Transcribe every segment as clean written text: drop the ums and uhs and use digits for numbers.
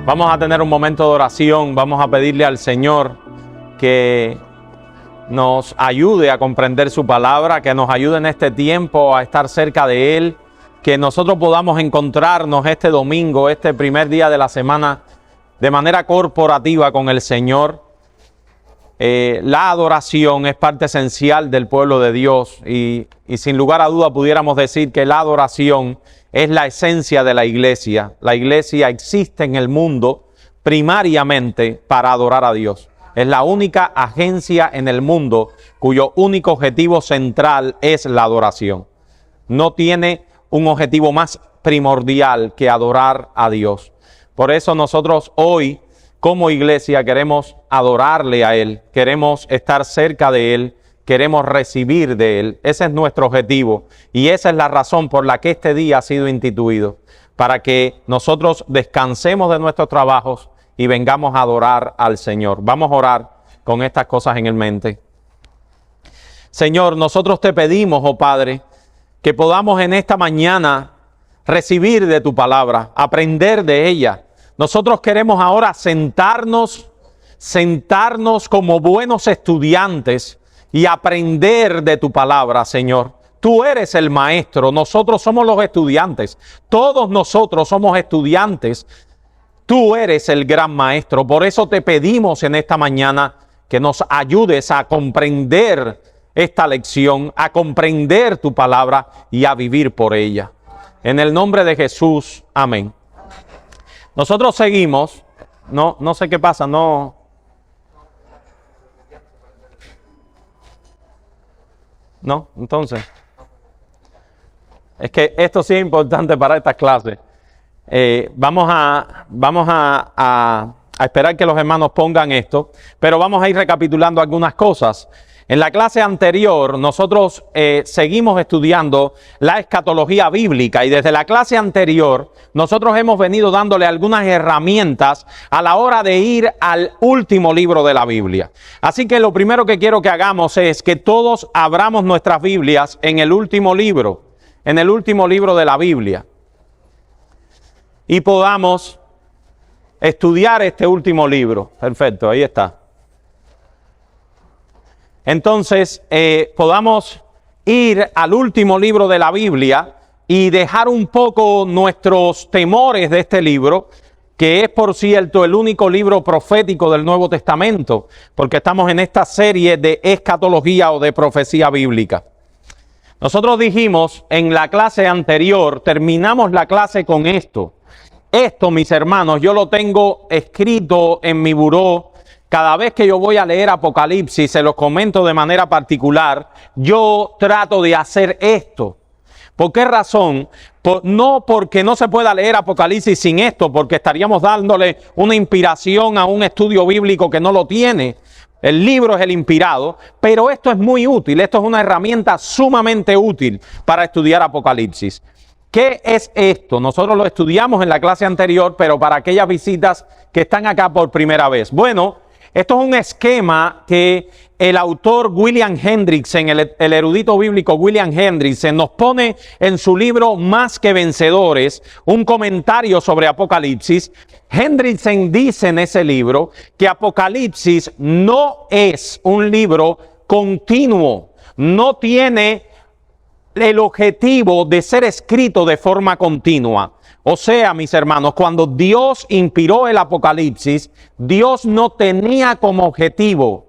Vamos a tener un momento de oración, vamos a pedirle al Señor que nos ayude a comprender su palabra, que nos ayude en este tiempo a estar cerca de Él, que nosotros podamos encontrarnos este domingo, este primer día de la semana, de manera corporativa con el Señor. La adoración es parte esencial del pueblo de Dios y sin lugar a duda pudiéramos decir que la adoración es la esencia de la iglesia. La iglesia existe en el mundo primariamente para adorar a Dios. Es la única agencia en el mundo cuyo único objetivo central es la adoración. No tiene un objetivo más primordial que adorar a Dios. Por eso nosotros hoy, como iglesia, queremos adorarle a Él, queremos estar cerca de Él, queremos recibir de Él. Ese es nuestro objetivo y esa es la razón por la que este día ha sido instituido, para que nosotros descansemos de nuestros trabajos y vengamos a adorar al Señor. Vamos a orar con estas cosas en mente. Señor, nosotros te pedimos, oh Padre, que podamos en esta mañana recibir de tu palabra, aprender de ella. Nosotros queremos ahora sentarnos como buenos estudiantes y aprender de tu palabra, Señor. Tú eres el maestro, nosotros somos los estudiantes. Todos nosotros somos estudiantes. Tú eres el gran maestro. Por eso te pedimos en esta mañana que nos ayudes a comprender esta lección, a comprender tu palabra y a vivir por ella. En el nombre de Jesús, amén. Nosotros seguimos, no sé qué pasa, no. Entonces, es que esto sí es importante para estas clases. Vamos a esperar que los hermanos pongan esto, pero vamos a ir recapitulando algunas cosas. En la clase anterior nosotros seguimos estudiando la escatología bíblica y desde la clase anterior nosotros hemos venido dándole algunas herramientas a la hora de ir al último libro de la Biblia. Así que lo primero que quiero que hagamos es que todos abramos nuestras Biblias en el último libro de la Biblia y podamos estudiar este último libro. Perfecto, ahí está. Entonces, podamos ir al último libro de la Biblia y dejar un poco nuestros temores de este libro, que es, por cierto, el único libro profético del Nuevo Testamento, porque estamos en esta serie de escatología o de profecía bíblica. Nosotros dijimos en la clase anterior, terminamos la clase con esto. Esto, mis hermanos, yo lo tengo escrito en mi buró. Cada vez que yo voy a leer Apocalipsis, se los comento de manera particular, yo trato de hacer esto. ¿Por qué razón? No porque no se pueda leer Apocalipsis sin esto, porque estaríamos dándole una inspiración a un estudio bíblico que no lo tiene. El libro es el inspirado, pero esto es muy útil, esto es una herramienta sumamente útil para estudiar Apocalipsis. ¿Qué es esto? Nosotros lo estudiamos en la clase anterior, pero para aquellas visitas que están acá por primera vez. Bueno, esto es un esquema que el autor William Hendriksen, el erudito bíblico William Hendriksen, nos pone en su libro Más que Vencedores, un comentario sobre Apocalipsis. Hendriksen dice en ese libro que Apocalipsis no es un libro continuo, no tiene el objetivo de ser escrito de forma continua. O sea, mis hermanos, cuando Dios inspiró el Apocalipsis, Dios no tenía como objetivo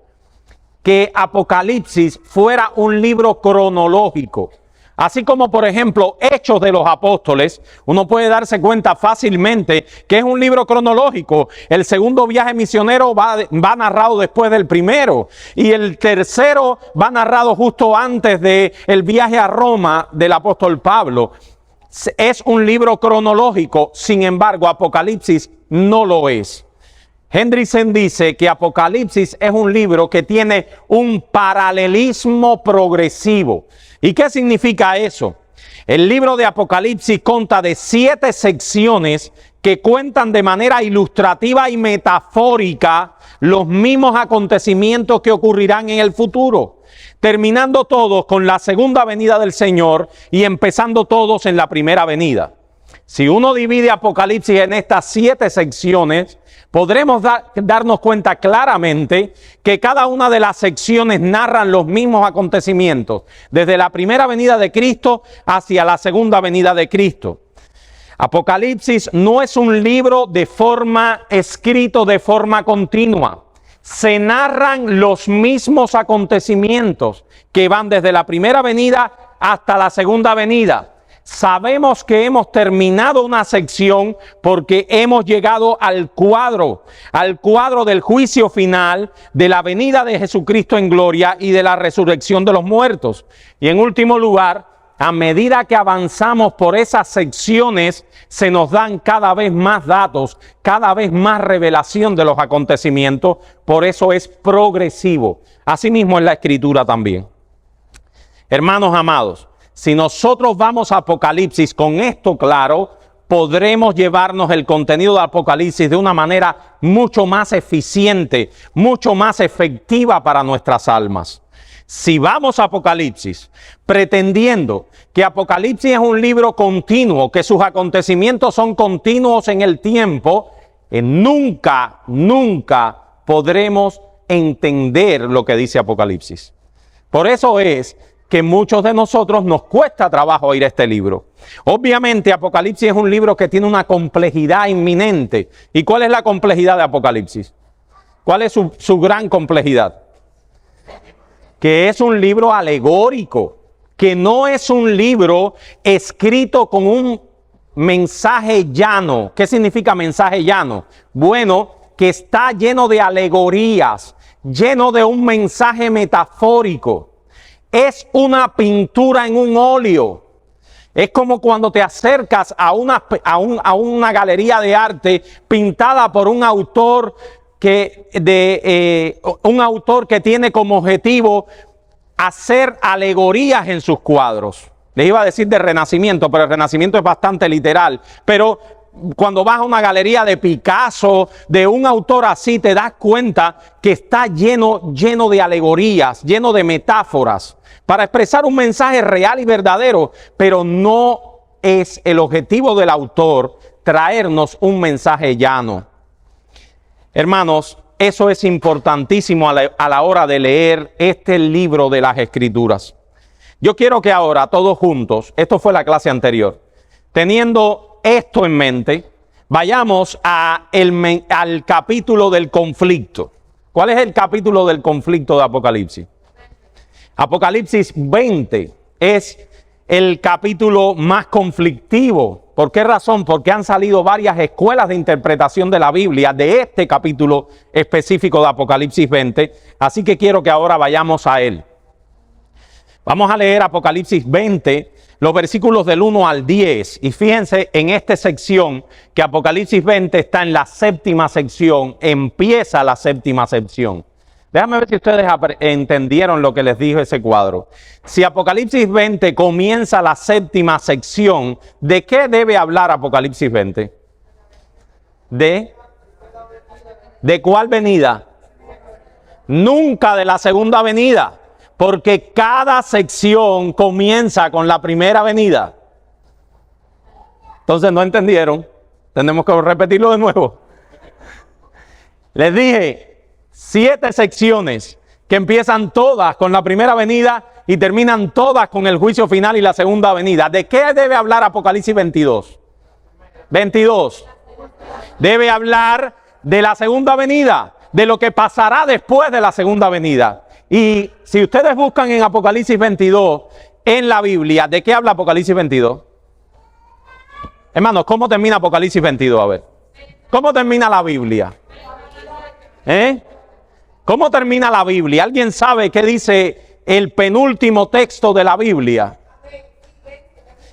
que Apocalipsis fuera un libro cronológico. Así como, por ejemplo, Hechos de los Apóstoles, uno puede darse cuenta fácilmente que es un libro cronológico. El segundo viaje misionero va narrado después del primero y el tercero va narrado justo antes del viaje a Roma del apóstol Pablo. Es un libro cronológico, sin embargo, Apocalipsis no lo es. Hendriksen dice que Apocalipsis es un libro que tiene un paralelismo progresivo. ¿Y qué significa eso? El libro de Apocalipsis consta de 7 secciones que cuentan de manera ilustrativa y metafórica los mismos acontecimientos que ocurrirán en el futuro, terminando todos con la segunda venida del Señor y empezando todos en la primera venida. Si uno divide Apocalipsis en estas 7 secciones, podremos darnos cuenta claramente que cada una de las secciones narran los mismos acontecimientos, desde la primera venida de Cristo hacia la segunda venida de Cristo. Apocalipsis no es un libro escrito de forma continua. Se narran los mismos acontecimientos que van desde la primera venida hasta la segunda venida. Sabemos que hemos terminado una sección porque hemos llegado al cuadro del juicio final, de la venida de Jesucristo en gloria y de la resurrección de los muertos. Y en último lugar, a medida que avanzamos por esas secciones, se nos dan cada vez más datos, cada vez más revelación de los acontecimientos. Por eso es progresivo. Asimismo es la Escritura también. Hermanos amados, si nosotros vamos a Apocalipsis con esto claro, podremos llevarnos el contenido de Apocalipsis de una manera mucho más eficiente, mucho más efectiva para nuestras almas. Si vamos a Apocalipsis pretendiendo que Apocalipsis es un libro continuo, que sus acontecimientos son continuos en el tiempo, nunca podremos entender lo que dice Apocalipsis. Por eso es que muchos de nosotros nos cuesta trabajo ir a este libro. Obviamente Apocalipsis es un libro que tiene una complejidad inminente. ¿Y cuál es la complejidad de Apocalipsis? ¿Cuál es su gran complejidad? Que es un libro alegórico, que no es un libro escrito con un mensaje llano. ¿Qué significa mensaje llano? Bueno, que está lleno de alegorías, lleno de un mensaje metafórico. Es una pintura en un óleo. Es como cuando te acercas a una galería de arte pintada por un autor que tiene como objetivo hacer alegorías en sus cuadros. Les iba a decir de Renacimiento, pero el Renacimiento es bastante literal. Pero cuando vas a una galería de Picasso, de un autor así, te das cuenta que está lleno de alegorías, lleno de metáforas, para expresar un mensaje real y verdadero, pero no es el objetivo del autor traernos un mensaje llano. Hermanos, eso es importantísimo a la hora de leer este libro de las Escrituras. Yo quiero que ahora todos juntos, esto fue la clase anterior, teniendo esto en mente, vayamos al capítulo del conflicto. ¿Cuál es el capítulo del conflicto de Apocalipsis? Apocalipsis 20 es el capítulo más conflictivo. ¿Por qué razón? Porque han salido varias escuelas de interpretación de la Biblia de este capítulo específico de Apocalipsis 20. Así que quiero que ahora vayamos a él. Vamos a leer Apocalipsis 20, los versículos del 1 al 10. Y fíjense en esta sección que Apocalipsis 20 está en la 7ª sección, empieza la 7ª sección. Déjame ver si ustedes entendieron lo que les dijo ese cuadro. Si Apocalipsis 20 comienza la 7ª sección, ¿de qué debe hablar Apocalipsis 20? ¿De cuál venida? Nunca de la segunda venida, porque cada sección comienza con la primera venida. Entonces no entendieron, tenemos que repetirlo de nuevo. Les dije 7 secciones que empiezan todas con la primera venida y terminan todas con el juicio final y la segunda venida. ¿De qué debe hablar Apocalipsis 22? 22. Debe hablar de la segunda venida, de lo que pasará después de la segunda venida. Y si ustedes buscan en Apocalipsis 22 en la Biblia, ¿de qué habla Apocalipsis 22? Hermanos, ¿cómo termina Apocalipsis 22? A ver, ¿cómo termina la Biblia? ¿Cómo termina la Biblia? ¿Alguien sabe qué dice el penúltimo texto de la Biblia?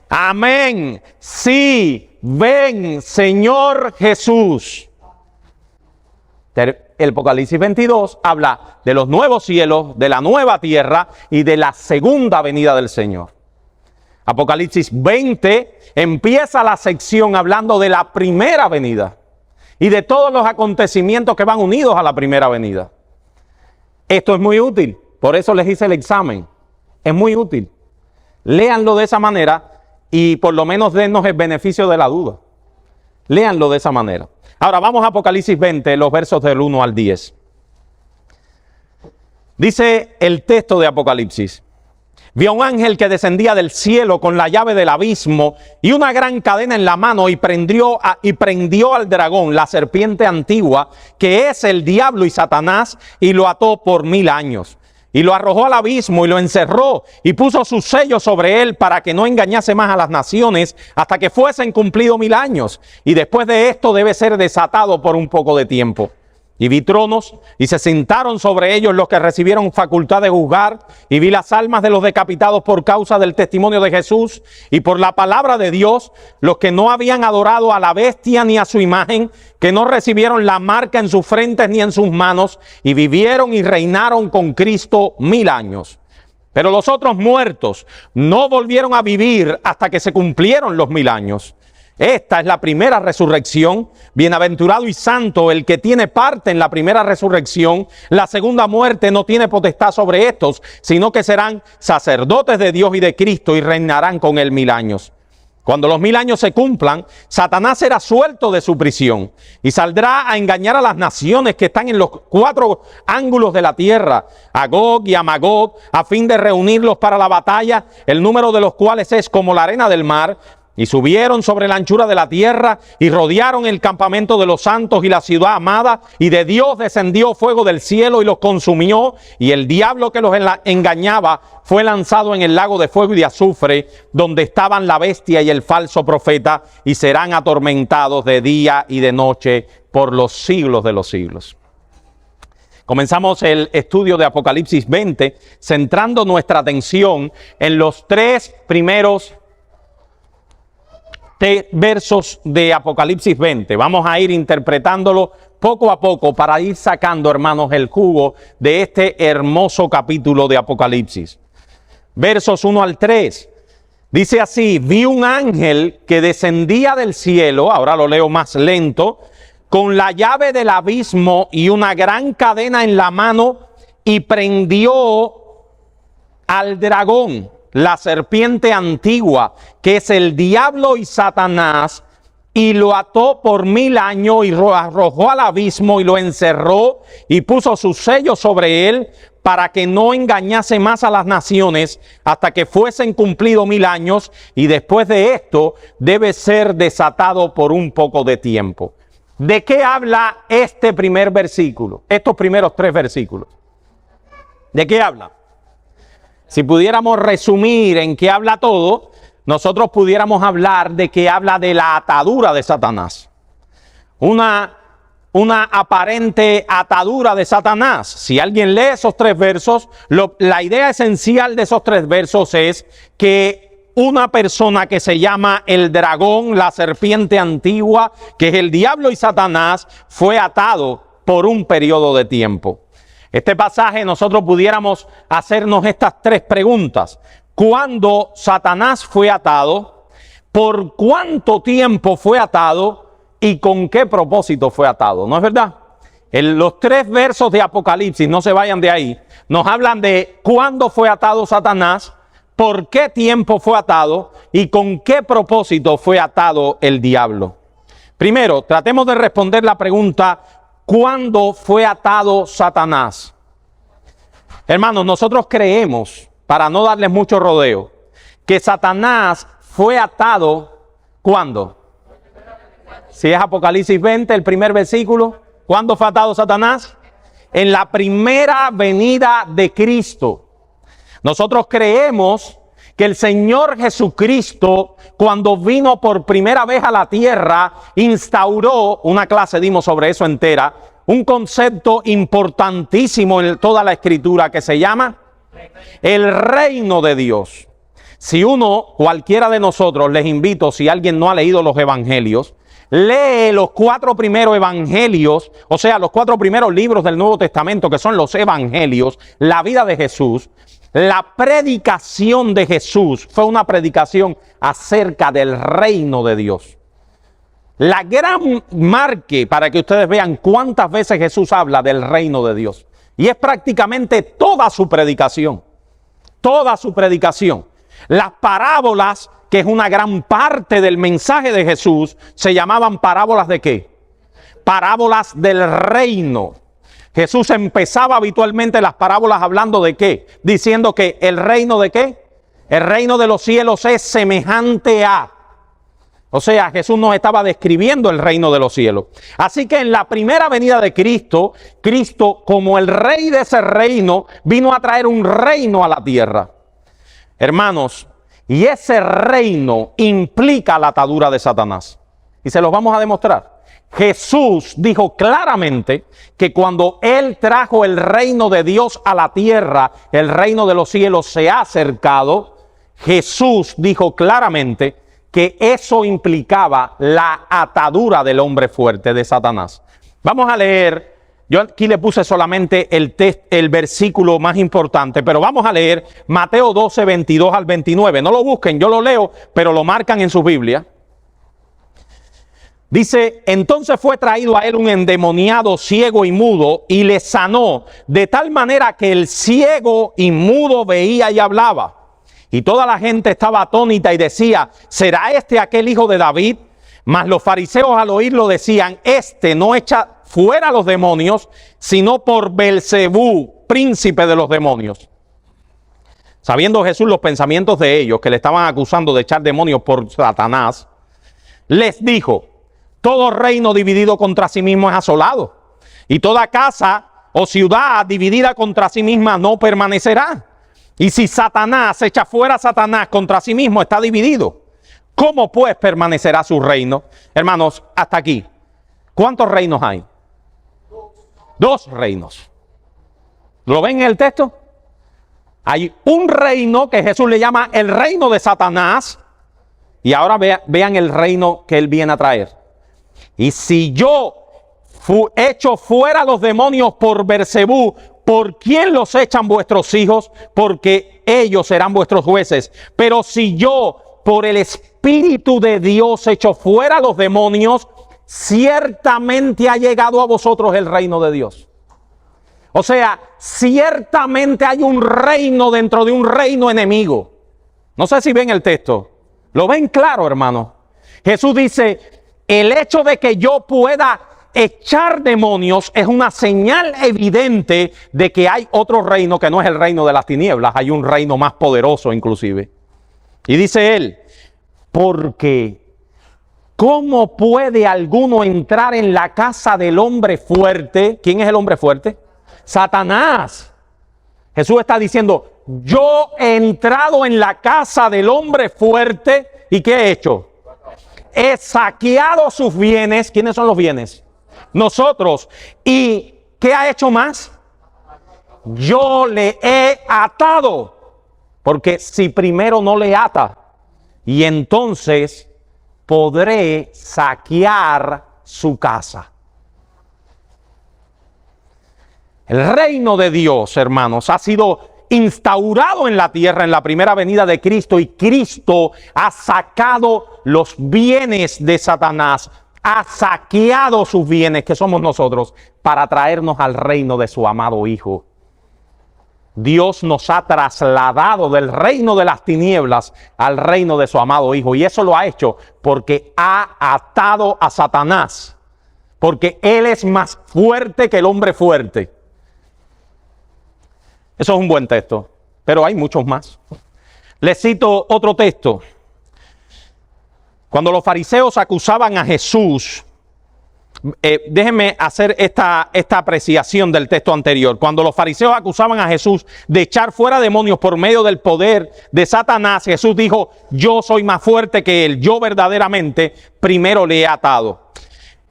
Amén. Sí, ven, Señor Jesús. El Apocalipsis 22 habla de los nuevos cielos, de la nueva tierra y de la segunda venida del Señor. Apocalipsis 20 empieza la sección hablando de la primera venida y de todos los acontecimientos que van unidos a la primera venida. Esto es muy útil, por eso les hice el examen. Es muy útil. Léanlo de esa manera y por lo menos dennos el beneficio de la duda. Léanlo de esa manera. Ahora vamos a Apocalipsis 20, los versos del 1 al 10. Dice el texto de Apocalipsis: vi a un ángel que descendía del cielo con la llave del abismo y una gran cadena en la mano, y prendió al dragón, la serpiente antigua, que es el diablo y Satanás, y lo ató por 1000 años. Y lo arrojó al abismo y lo encerró y puso su sello sobre él para que no engañase más a las naciones hasta que fuesen cumplidos 1000 años. Y después de esto debe ser desatado por un poco de tiempo. Y vi tronos, y se sentaron sobre ellos los que recibieron facultad de juzgar, y vi las almas de los decapitados por causa del testimonio de Jesús y por la palabra de Dios, los que no habían adorado a la bestia ni a su imagen, que no recibieron la marca en sus frentes ni en sus manos, y vivieron y reinaron con Cristo 1000 años. Pero los otros muertos no volvieron a vivir hasta que se cumplieron los 1000 años. Esta es la primera resurrección. Bienaventurado y santo el que tiene parte en la primera resurrección. La segunda muerte no tiene potestad sobre estos, sino que serán sacerdotes de Dios y de Cristo y reinarán con él 1000 años. Cuando los 1000 años se cumplan, Satanás será suelto de su prisión y saldrá a engañar a las naciones que están en los 4 ángulos de la tierra, a Gog y a Magog, a fin de reunirlos para la batalla, el número de los cuales es como la arena del mar. Y subieron sobre la anchura de la tierra y rodearon el campamento de los santos y la ciudad amada, y de Dios descendió fuego del cielo y los consumió, y el diablo que los engañaba fue lanzado en el lago de fuego y de azufre, donde estaban la bestia y el falso profeta, y serán atormentados de día y de noche por los siglos de los siglos. Comenzamos el estudio de Apocalipsis 20, centrando nuestra atención en los 3 primeros versos de Apocalipsis 20. Vamos a ir interpretándolo poco a poco para ir sacando, hermanos, el jugo de este hermoso capítulo de Apocalipsis. Versos 1 al 3. Dice así: vi un ángel que descendía del cielo, ahora lo leo más lento, con la llave del abismo y una gran cadena en la mano, y prendió al dragón, la serpiente antigua, que es el diablo y Satanás, y lo ató por 1000 años y lo arrojó al abismo y lo encerró y puso su sello sobre él para que no engañase más a las naciones hasta que fuesen cumplidos 1000 años, y después de esto debe ser desatado por un poco de tiempo. ¿De qué habla este primer versículo? Estos primeros 3 versículos. ¿De qué habla? Si pudiéramos resumir en qué habla todo, nosotros pudiéramos hablar de que habla de la atadura de Satanás. Una aparente atadura de Satanás. Si alguien lee esos 3 versos, la idea esencial de esos 3 versos es que una persona que se llama el dragón, la serpiente antigua, que es el diablo y Satanás, fue atado por un periodo de tiempo. Este pasaje nosotros pudiéramos hacernos estas 3 preguntas. ¿Cuándo Satanás fue atado? ¿Por cuánto tiempo fue atado? ¿Y con qué propósito fue atado? ¿No es verdad? Los 3 versos de Apocalipsis, no se vayan de ahí, nos hablan de cuándo fue atado Satanás, por qué tiempo fue atado y con qué propósito fue atado el diablo. Primero, tratemos de responder la pregunta: ¿cuándo fue atado Satanás? Hermanos, nosotros creemos, para no darles mucho rodeo, que Satanás fue atado, ¿cuándo? Si es Apocalipsis 20, el primer versículo, ¿cuándo fue atado Satanás? En la primera venida de Cristo. Nosotros creemos que el Señor Jesucristo, cuando vino por primera vez a la tierra, instauró, una clase dimos sobre eso entera, un concepto importantísimo en toda la Escritura que se llama el reino de Dios. Si cualquiera de nosotros, les invito, si alguien no ha leído los evangelios, lee los 4 primeros evangelios, o sea, los 4 primeros libros del Nuevo Testamento, que son los evangelios, la vida de Jesús. La predicación de Jesús fue una predicación acerca del reino de Dios. La gran marque para que ustedes vean cuántas veces Jesús habla del reino de Dios. Y es prácticamente toda su predicación. Toda su predicación. Las parábolas que es una gran parte del mensaje de Jesús, se llamaban parábolas ¿de qué? Parábolas del reino. Jesús empezaba habitualmente las parábolas hablando ¿de qué? Diciendo que el reino ¿de qué? El reino de los cielos es semejante a. O sea, Jesús nos estaba describiendo el reino de los cielos. Así que en la primera venida de Cristo, Cristo como el rey de ese reino, vino a traer un reino a la tierra. Hermanos, y ese reino implica la atadura de Satanás. Y se los vamos a demostrar. Jesús dijo claramente que cuando Él trajo el reino de Dios a la tierra, el reino de los cielos se ha acercado. Jesús dijo claramente que eso implicaba la atadura del hombre fuerte, de Satanás. Vamos a leer, yo aquí le puse solamente el versículo más importante, pero vamos a leer Mateo 12, 22 al 29. No lo busquen, yo lo leo, pero lo marcan en su Biblia. Dice, entonces fue traído a él un endemoniado ciego y mudo y le sanó de tal manera que el ciego y mudo veía y hablaba. Y toda la gente estaba atónita y decía, ¿será este aquel hijo de David? Mas los fariseos al oírlo decían, este no echa fuera los demonios, sino por Belcebú, príncipe de los demonios. Sabiendo Jesús los pensamientos de ellos, que le estaban acusando de echar demonios por Satanás, les dijo, todo reino dividido contra sí mismo es asolado, y toda casa o ciudad dividida contra sí misma no permanecerá. Y si Satanás echa fuera a Satanás contra sí mismo, está dividido. ¿Cómo pues permanecerá su reino? Hermanos, hasta aquí. ¿Cuántos reinos hay? Dos reinos. ¿Lo ven en el texto? Hay un reino que Jesús le llama el reino de Satanás. Y ahora vean el reino que él viene a traer. Y si yo echo fuera los demonios por Belcebú, ¿por quién los echan vuestros hijos? Porque ellos serán vuestros jueces. Pero si yo por el Espíritu de Dios echo fuera los demonios, ciertamente ha llegado a vosotros el reino de Dios. O sea, ciertamente hay un reino dentro de un reino enemigo. No sé si ven el texto. ¿Lo ven claro, hermano? Jesús dice, el hecho de que yo pueda echar demonios es una señal evidente de que hay otro reino que no es el reino de las tinieblas. Hay un reino más poderoso inclusive. Y dice él, porque ¿cómo puede alguno entrar en la casa del hombre fuerte? ¿Quién es el hombre fuerte? Satanás. Jesús está diciendo, yo he entrado en la casa del hombre fuerte y ¿qué he hecho? He saqueado sus bienes. ¿Quiénes son los bienes? Nosotros. ¿Y qué ha hecho más? Yo le he atado. Porque si primero no le ata, y entonces podré saquear su casa. El reino de Dios, hermanos, ha sido instaurado en la tierra en la primera venida de Cristo, y Cristo ha sacado los bienes de Satanás, ha saqueado sus bienes, que somos nosotros, para traernos al reino de su amado Hijo. Dios nos ha trasladado del reino de las tinieblas al reino de su amado Hijo. Y eso lo ha hecho porque ha atado a Satanás. Porque Él es más fuerte que el hombre fuerte. Eso es un buen texto, pero hay muchos más. Les cito otro texto. Cuando los fariseos acusaban a Jesús, déjenme hacer esta apreciación del texto anterior. Cuando los fariseos acusaban a Jesús de echar fuera demonios por medio del poder de Satanás, Jesús dijo, yo soy más fuerte que él, yo verdaderamente primero le he atado.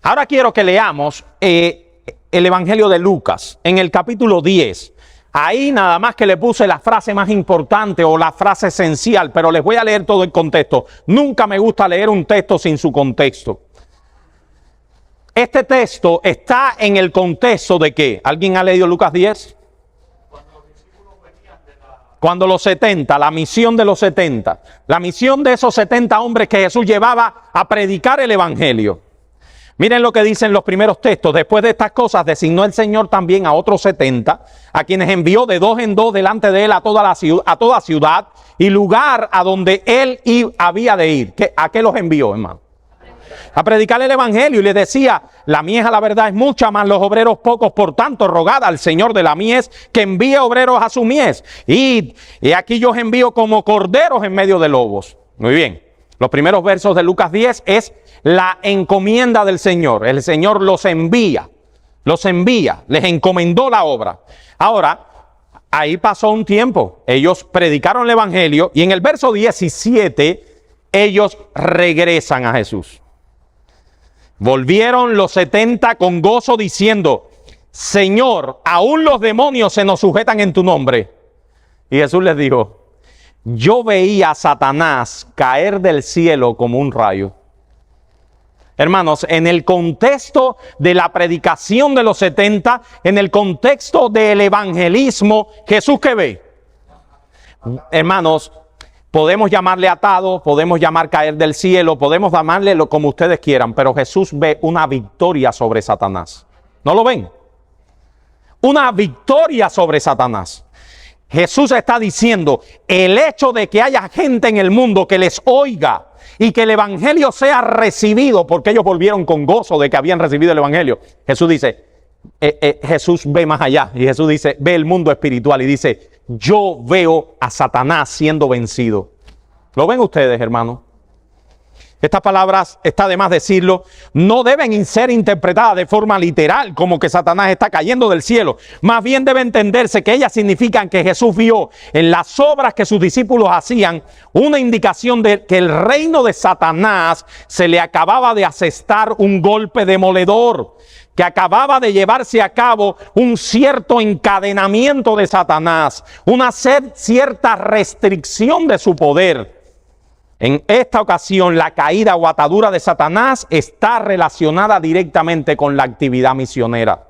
Ahora quiero que leamos el Evangelio de Lucas, en el capítulo 10. Ahí nada más que le puse la frase más importante o la frase esencial, pero les voy a leer todo el contexto. Nunca me gusta leer un texto sin su contexto. Este texto está en el contexto de ¿qué? ¿Alguien ha leído Lucas 10? Cuando los 70, la misión de los 70. La misión de esos 70 hombres que Jesús llevaba a predicar el Evangelio. Miren lo que dicen los primeros textos. Después de estas cosas designó el Señor también a otros 70, a quienes envió de dos en dos delante de él a toda ciudad y lugar a donde él había de ir. ¿A qué los envió, hermano? A predicar el evangelio, y les decía: la mies a la verdad es mucha, mas los obreros pocos. Por tanto, rogad al Señor de la mies que envíe obreros a su mies. Y aquí yo os envío como corderos en medio de lobos. Muy bien. Los primeros versos de Lucas 10 es la encomienda del Señor. El Señor los envía, les encomendó la obra. Ahora, ahí pasó un tiempo. Ellos predicaron el evangelio y en el verso 17 ellos regresan a Jesús. Volvieron los 70 con gozo diciendo: Señor, aún los demonios se nos sujetan en tu nombre. Y Jesús les dijo: yo veía a Satanás caer del cielo como un rayo. Hermanos, en el contexto de la predicación de los 70, en el contexto del evangelismo, ¿Jesús qué ve? Hermanos, podemos llamarle atado, podemos llamar caer del cielo, podemos llamarle como ustedes quieran, pero Jesús ve una victoria sobre Satanás. ¿No lo ven? Una victoria sobre Satanás. Jesús está diciendo: el hecho de que haya gente en el mundo que les oiga y que el evangelio sea recibido, porque ellos volvieron con gozo de que habían recibido el evangelio. Jesús dice, Jesús ve más allá, y Jesús dice, ve el mundo espiritual y dice: yo veo a Satanás siendo vencido. ¿Lo ven ustedes, hermanos? Estas palabras, está de más decirlo, no deben ser interpretadas de forma literal, como que Satanás está cayendo del cielo. Más bien debe entenderse que ellas significan que Jesús vio en las obras que sus discípulos hacían una indicación de que el reino de Satanás se le acababa de asestar un golpe demoledor, que acababa de llevarse a cabo un cierto encadenamiento de Satanás, una cierta restricción de su poder. En esta ocasión, la caída o atadura de Satanás está relacionada directamente con la actividad misionera.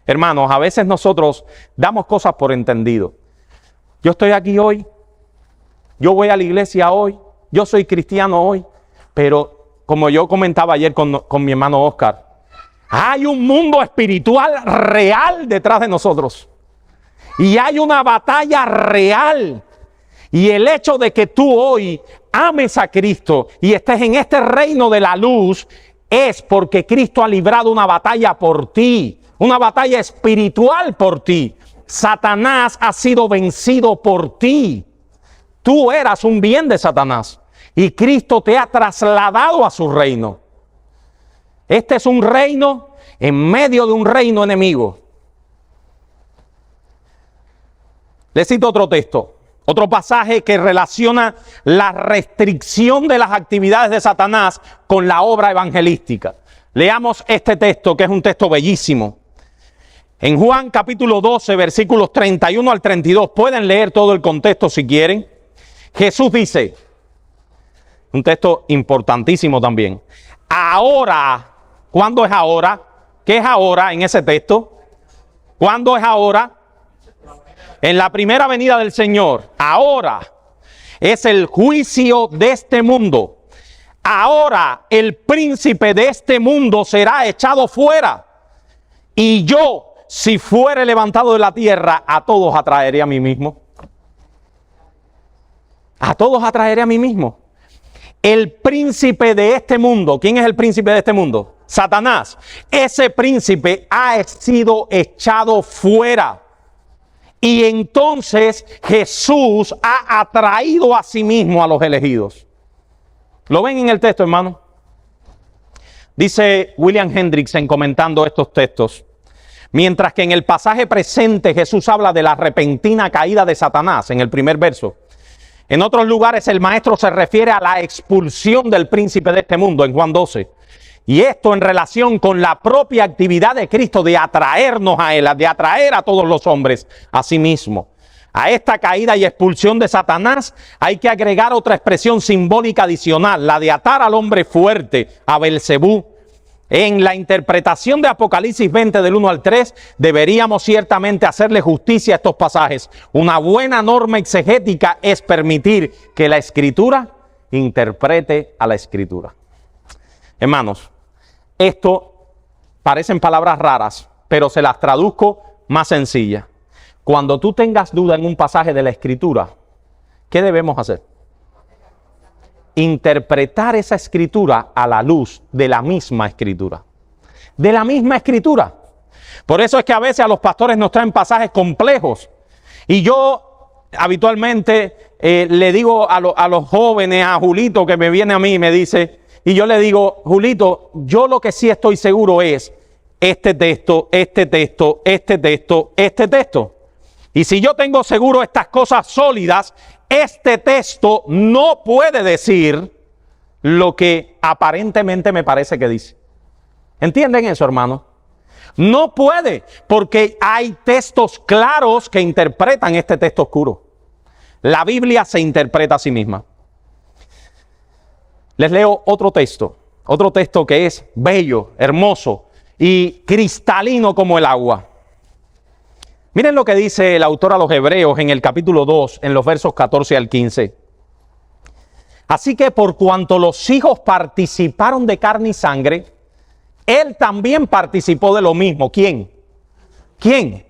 Hermanos, a veces nosotros damos cosas por entendido. Yo estoy aquí hoy, yo voy a la iglesia hoy, yo soy cristiano hoy, pero como yo comentaba ayer con mi hermano Oscar, hay un mundo espiritual real detrás de nosotros. Y hay una batalla real. Y el hecho de que tú hoy ames a Cristo y estés en este reino de la luz es porque Cristo ha librado una batalla por ti, una batalla espiritual por ti. Satanás ha sido vencido por ti. Tú eras un bien de Satanás y Cristo te ha trasladado a su reino. Este es un reino en medio de un reino enemigo. Les cito otro texto. Otro pasaje que relaciona la restricción de las actividades de Satanás con la obra evangelística. Leamos este texto, que es un texto bellísimo. En Juan capítulo 12, versículos 31 al 32, pueden leer todo el contexto si quieren. Jesús dice, un texto importantísimo también: ahora, ¿cuándo es ahora? ¿Qué es ahora en ese texto? ¿Cuándo es ahora? En la primera venida del Señor. Ahora es el juicio de este mundo. Ahora el príncipe de este mundo será echado fuera. Y yo, si fuere levantado de la tierra, a todos atraeré a mí mismo. A todos atraeré a mí mismo. El príncipe de este mundo. ¿Quién es el príncipe de este mundo? Satanás. Ese príncipe ha sido echado fuera. Y entonces Jesús ha atraído a sí mismo a los elegidos. ¿Lo ven en el texto, hermano? Dice William Hendriksen comentando estos textos: mientras que en el pasaje presente Jesús habla de la repentina caída de Satanás en el primer verso, en otros lugares el maestro se refiere a la expulsión del príncipe de este mundo en Juan 12. Y esto en relación con la propia actividad de Cristo de atraernos a Él, de atraer a todos los hombres a sí mismo. A esta caída y expulsión de Satanás hay que agregar otra expresión simbólica adicional, la de atar al hombre fuerte, a Belcebú. En la interpretación de Apocalipsis 20 del 1 al 3 deberíamos ciertamente hacerle justicia a estos pasajes. Una buena norma exegética es permitir que la Escritura interprete a la Escritura. Hermanos, Esto parecen palabras raras, pero se las traduzco más sencillas. Cuando tú tengas duda en un pasaje de la Escritura, ¿qué debemos hacer? Interpretar esa Escritura a la luz de la misma Escritura. De la misma Escritura. Por eso es que a veces a los pastores nos traen pasajes complejos. Y yo habitualmente le digo a los jóvenes, a Julito que me viene a mí y me dice, y yo le digo, Julito, yo lo que sí estoy seguro es este texto, este texto, este texto, este texto. Y si yo tengo seguro estas cosas sólidas, este texto no puede decir lo que aparentemente me parece que dice. ¿Entienden eso, hermano? No puede, porque hay textos claros que interpretan este texto oscuro. La Biblia se interpreta a sí misma. Les leo otro texto que es bello, hermoso y cristalino como el agua. Miren lo que dice el autor a los Hebreos en el capítulo 2, en los versos 14 al 15. Así que por cuanto los hijos participaron de carne y sangre, él también participó de lo mismo. ¿Quién? ¿Quién?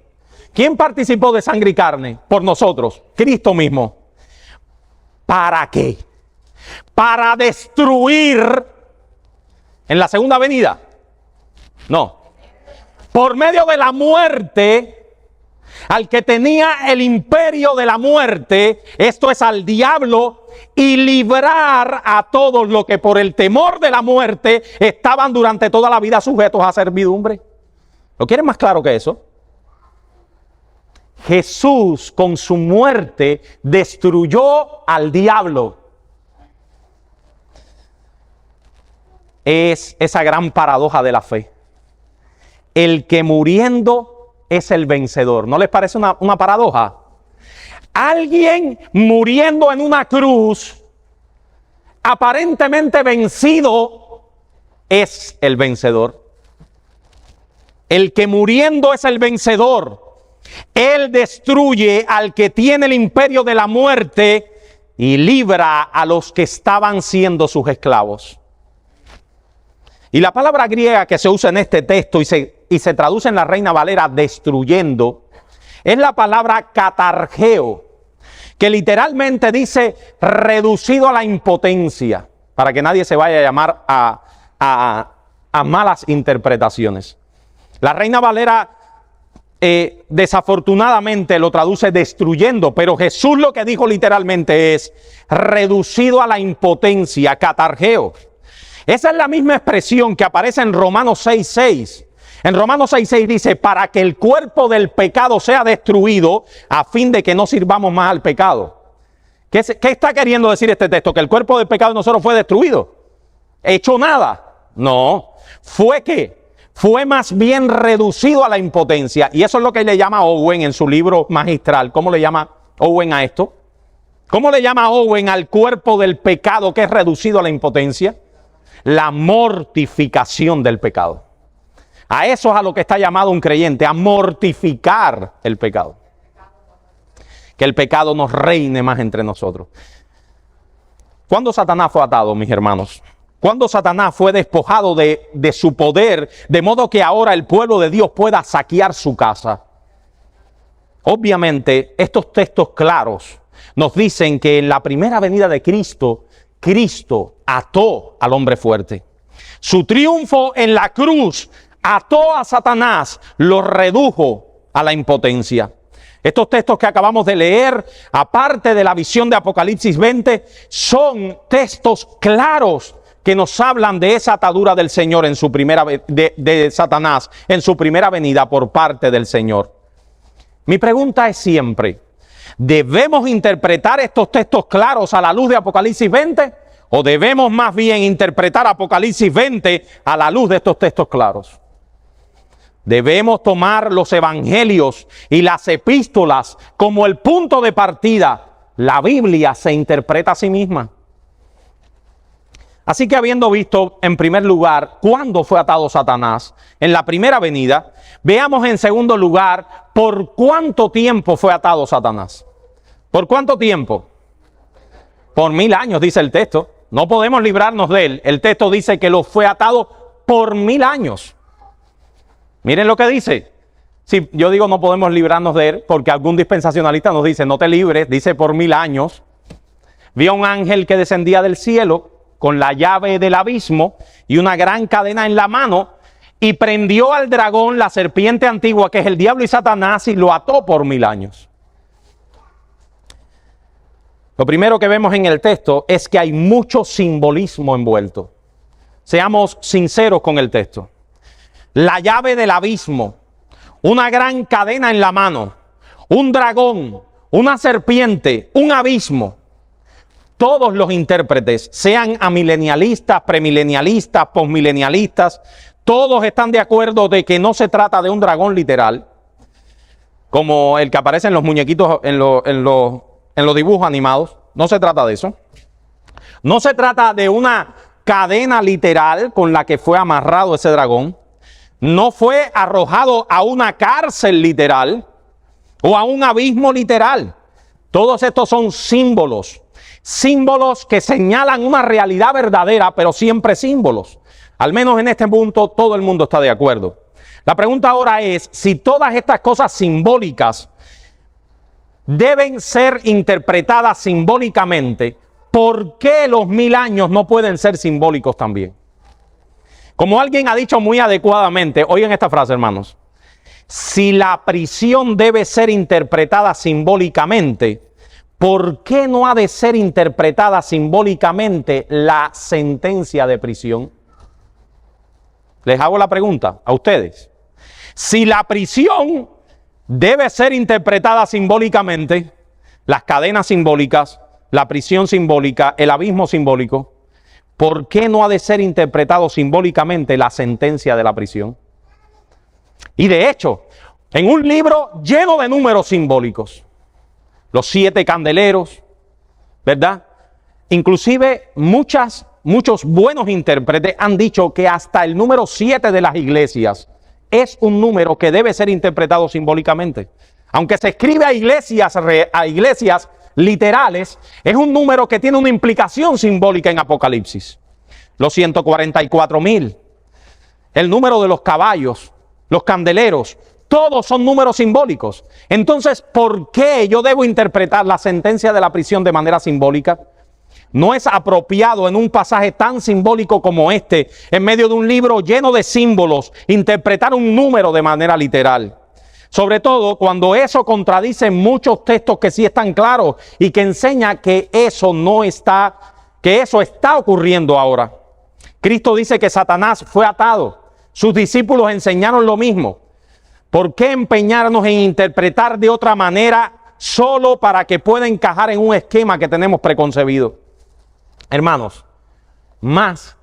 ¿Quién participó de sangre y carne? Por nosotros, Cristo mismo. ¿Para qué? Para destruir en la segunda venida. No. Por medio de la muerte, al que tenía el imperio de la muerte, esto es al diablo, y librar a todos los que por el temor de la muerte estaban durante toda la vida sujetos a servidumbre. ¿Lo quieren más claro que eso? Jesús con su muerte destruyó al diablo. Es esa gran paradoja de la fe. El que muriendo es el vencedor. ¿No les parece una paradoja? Alguien muriendo en una cruz, aparentemente vencido, es el vencedor. El que muriendo es el vencedor. Él destruye al que tiene el imperio de la muerte y libra a los que estaban siendo sus esclavos. Y la palabra griega que se usa en este texto y se traduce en la Reina Valera destruyendo, es la palabra katargeo, que literalmente dice reducido a la impotencia, para que nadie se vaya a llamar a malas interpretaciones. La Reina Valera desafortunadamente lo traduce destruyendo, pero Jesús lo que dijo literalmente es reducido a la impotencia, katargeo. Esa es la misma expresión que aparece en Romanos 6:6. En Romanos 6:6 dice, para que el cuerpo del pecado sea destruido, a fin de que no sirvamos más al pecado. ¿Qué está queriendo decir este texto? ¿Que el cuerpo del pecado de nosotros fue destruido? ¿Hecho nada? No. ¿Fue qué? Fue más bien reducido a la impotencia. Y eso es lo que le llama Owen en su libro magistral. ¿Cómo le llama Owen a esto? ¿Cómo le llama Owen al cuerpo del pecado que es reducido a la impotencia? La mortificación del pecado. A eso es a lo que está llamado un creyente, a mortificar el pecado. Que el pecado nos reine más entre nosotros. ¿Cuándo Satanás fue atado, mis hermanos? ¿Cuándo Satanás fue despojado de su poder, de modo que ahora el pueblo de Dios pueda saquear su casa? Obviamente, estos textos claros nos dicen que en la primera venida de Cristo, Cristo ató al hombre fuerte. Su triunfo en la cruz ató a Satanás, lo redujo a la impotencia. Estos textos que acabamos de leer, aparte de la visión de Apocalipsis 20, son textos claros que nos hablan de esa atadura del Señor en su primera de Satanás en su primera venida por parte del Señor. Mi pregunta es siempre, ¿debemos interpretar estos textos claros a la luz de Apocalipsis 20? ¿O debemos más bien interpretar Apocalipsis 20 a la luz de estos textos claros? Debemos tomar los evangelios y las epístolas como el punto de partida. La Biblia se interpreta a sí misma. Así que habiendo visto en primer lugar cuándo fue atado Satanás en la primera venida, veamos en segundo lugar por cuánto tiempo fue atado Satanás. ¿Por cuánto tiempo? Por 1000 años dice el texto. No podemos librarnos de él. El texto dice que lo fue atado por 1000 años. Miren lo que dice. Si yo digo no podemos librarnos de él, porque algún dispensacionalista nos dice no te libres, dice por 1000 años. Vi a un ángel que descendía del cielo con la llave del abismo y una gran cadena en la mano, y prendió al dragón, la serpiente antigua, que es el diablo y Satanás, y lo ató por 1000 años. Lo primero que vemos en el texto es que hay mucho simbolismo envuelto. Seamos sinceros con el texto. La llave del abismo, una gran cadena en la mano, un dragón, una serpiente, un abismo. Todos los intérpretes, sean amilenialistas, premilenialistas, posmilenialistas, todos están de acuerdo de que no se trata de un dragón literal, como el que aparece en los muñequitos, en los dibujos animados. No se trata de eso. No se trata de una cadena literal con la que fue amarrado ese dragón. No fue arrojado a una cárcel literal o a un abismo literal. Todos estos son símbolos. Símbolos que señalan una realidad verdadera, pero siempre símbolos. Al menos en este punto todo el mundo está de acuerdo. La pregunta ahora es, si todas estas cosas simbólicas deben ser interpretadas simbólicamente, ¿por qué los 1000 años no pueden ser simbólicos también? Como alguien ha dicho muy adecuadamente, oigan esta frase, hermanos, si la prisión debe ser interpretada simbólicamente, ¿por qué no ha de ser interpretada simbólicamente la sentencia de prisión? Les hago la pregunta a ustedes. Si la prisión debe ser interpretada simbólicamente, las cadenas simbólicas, la prisión simbólica, el abismo simbólico, ¿por qué no ha de ser interpretado simbólicamente la sentencia de la prisión? Y de hecho, en un libro lleno de números simbólicos, los 7 candeleros, ¿verdad? Inclusive muchos buenos intérpretes han dicho que hasta el número 7 de las iglesias es un número que debe ser interpretado simbólicamente. Aunque se escribe a iglesias literales, es un número que tiene una implicación simbólica en Apocalipsis. Los 144,000, el número de los caballos, los candeleros, todos son números simbólicos. Entonces, ¿por qué yo debo interpretar la sentencia de la prisión de manera simbólica? No es apropiado en un pasaje tan simbólico como este, en medio de un libro lleno de símbolos, interpretar un número de manera literal. Sobre todo cuando eso contradice muchos textos que sí están claros y que enseña que eso está ocurriendo ahora. Cristo dice que Satanás fue atado. Sus discípulos enseñaron lo mismo. ¿Por qué empeñarnos en interpretar de otra manera solo para que pueda encajar en un esquema que tenemos preconcebido? Hermanos,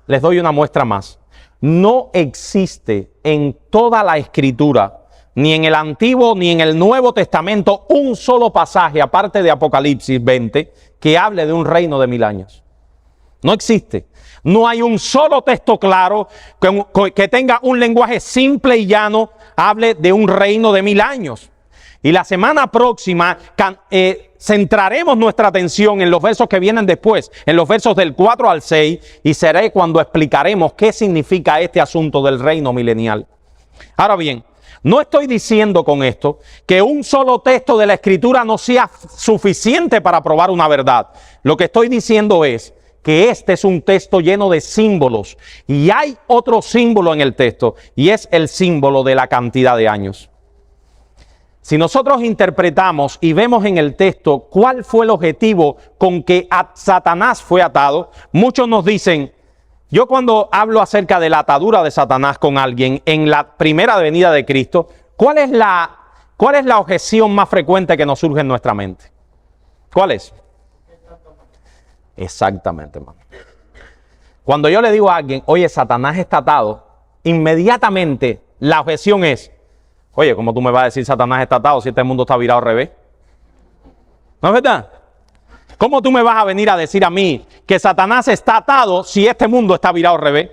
les doy una muestra más. No existe en toda la Escritura, ni en el Antiguo ni en el Nuevo Testamento, un solo pasaje, aparte de Apocalipsis 20, que hable de un reino de 1000 años. No existe. No hay un solo texto claro que tenga un lenguaje simple y llano, hable de un reino de 1000 años. Y la semana próxima centraremos nuestra atención en los versos que vienen después, en los versos del 4 al 6, y será cuando explicaremos qué significa este asunto del reino milenial. Ahora bien, no estoy diciendo con esto que un solo texto de la Escritura no sea suficiente para probar una verdad. Lo que estoy diciendo es que este es un texto lleno de símbolos, y hay otro símbolo en el texto, y es el símbolo de la cantidad de años. Si nosotros interpretamos y vemos en el texto cuál fue el objetivo con que Satanás fue atado, muchos nos dicen, yo cuando hablo acerca de la atadura de Satanás con alguien en la primera venida de Cristo, ¿cuál es la objeción más frecuente que nos surge en nuestra mente? ¿Cuál es? Exactamente, hermano. Cuando yo le digo a alguien, oye, Satanás está atado, inmediatamente la objeción es, oye, ¿cómo tú me vas a decir Satanás está atado si este mundo está virado al revés? ¿No es verdad? ¿Cómo tú me vas a venir a decir a mí que Satanás está atado si este mundo está virado al revés?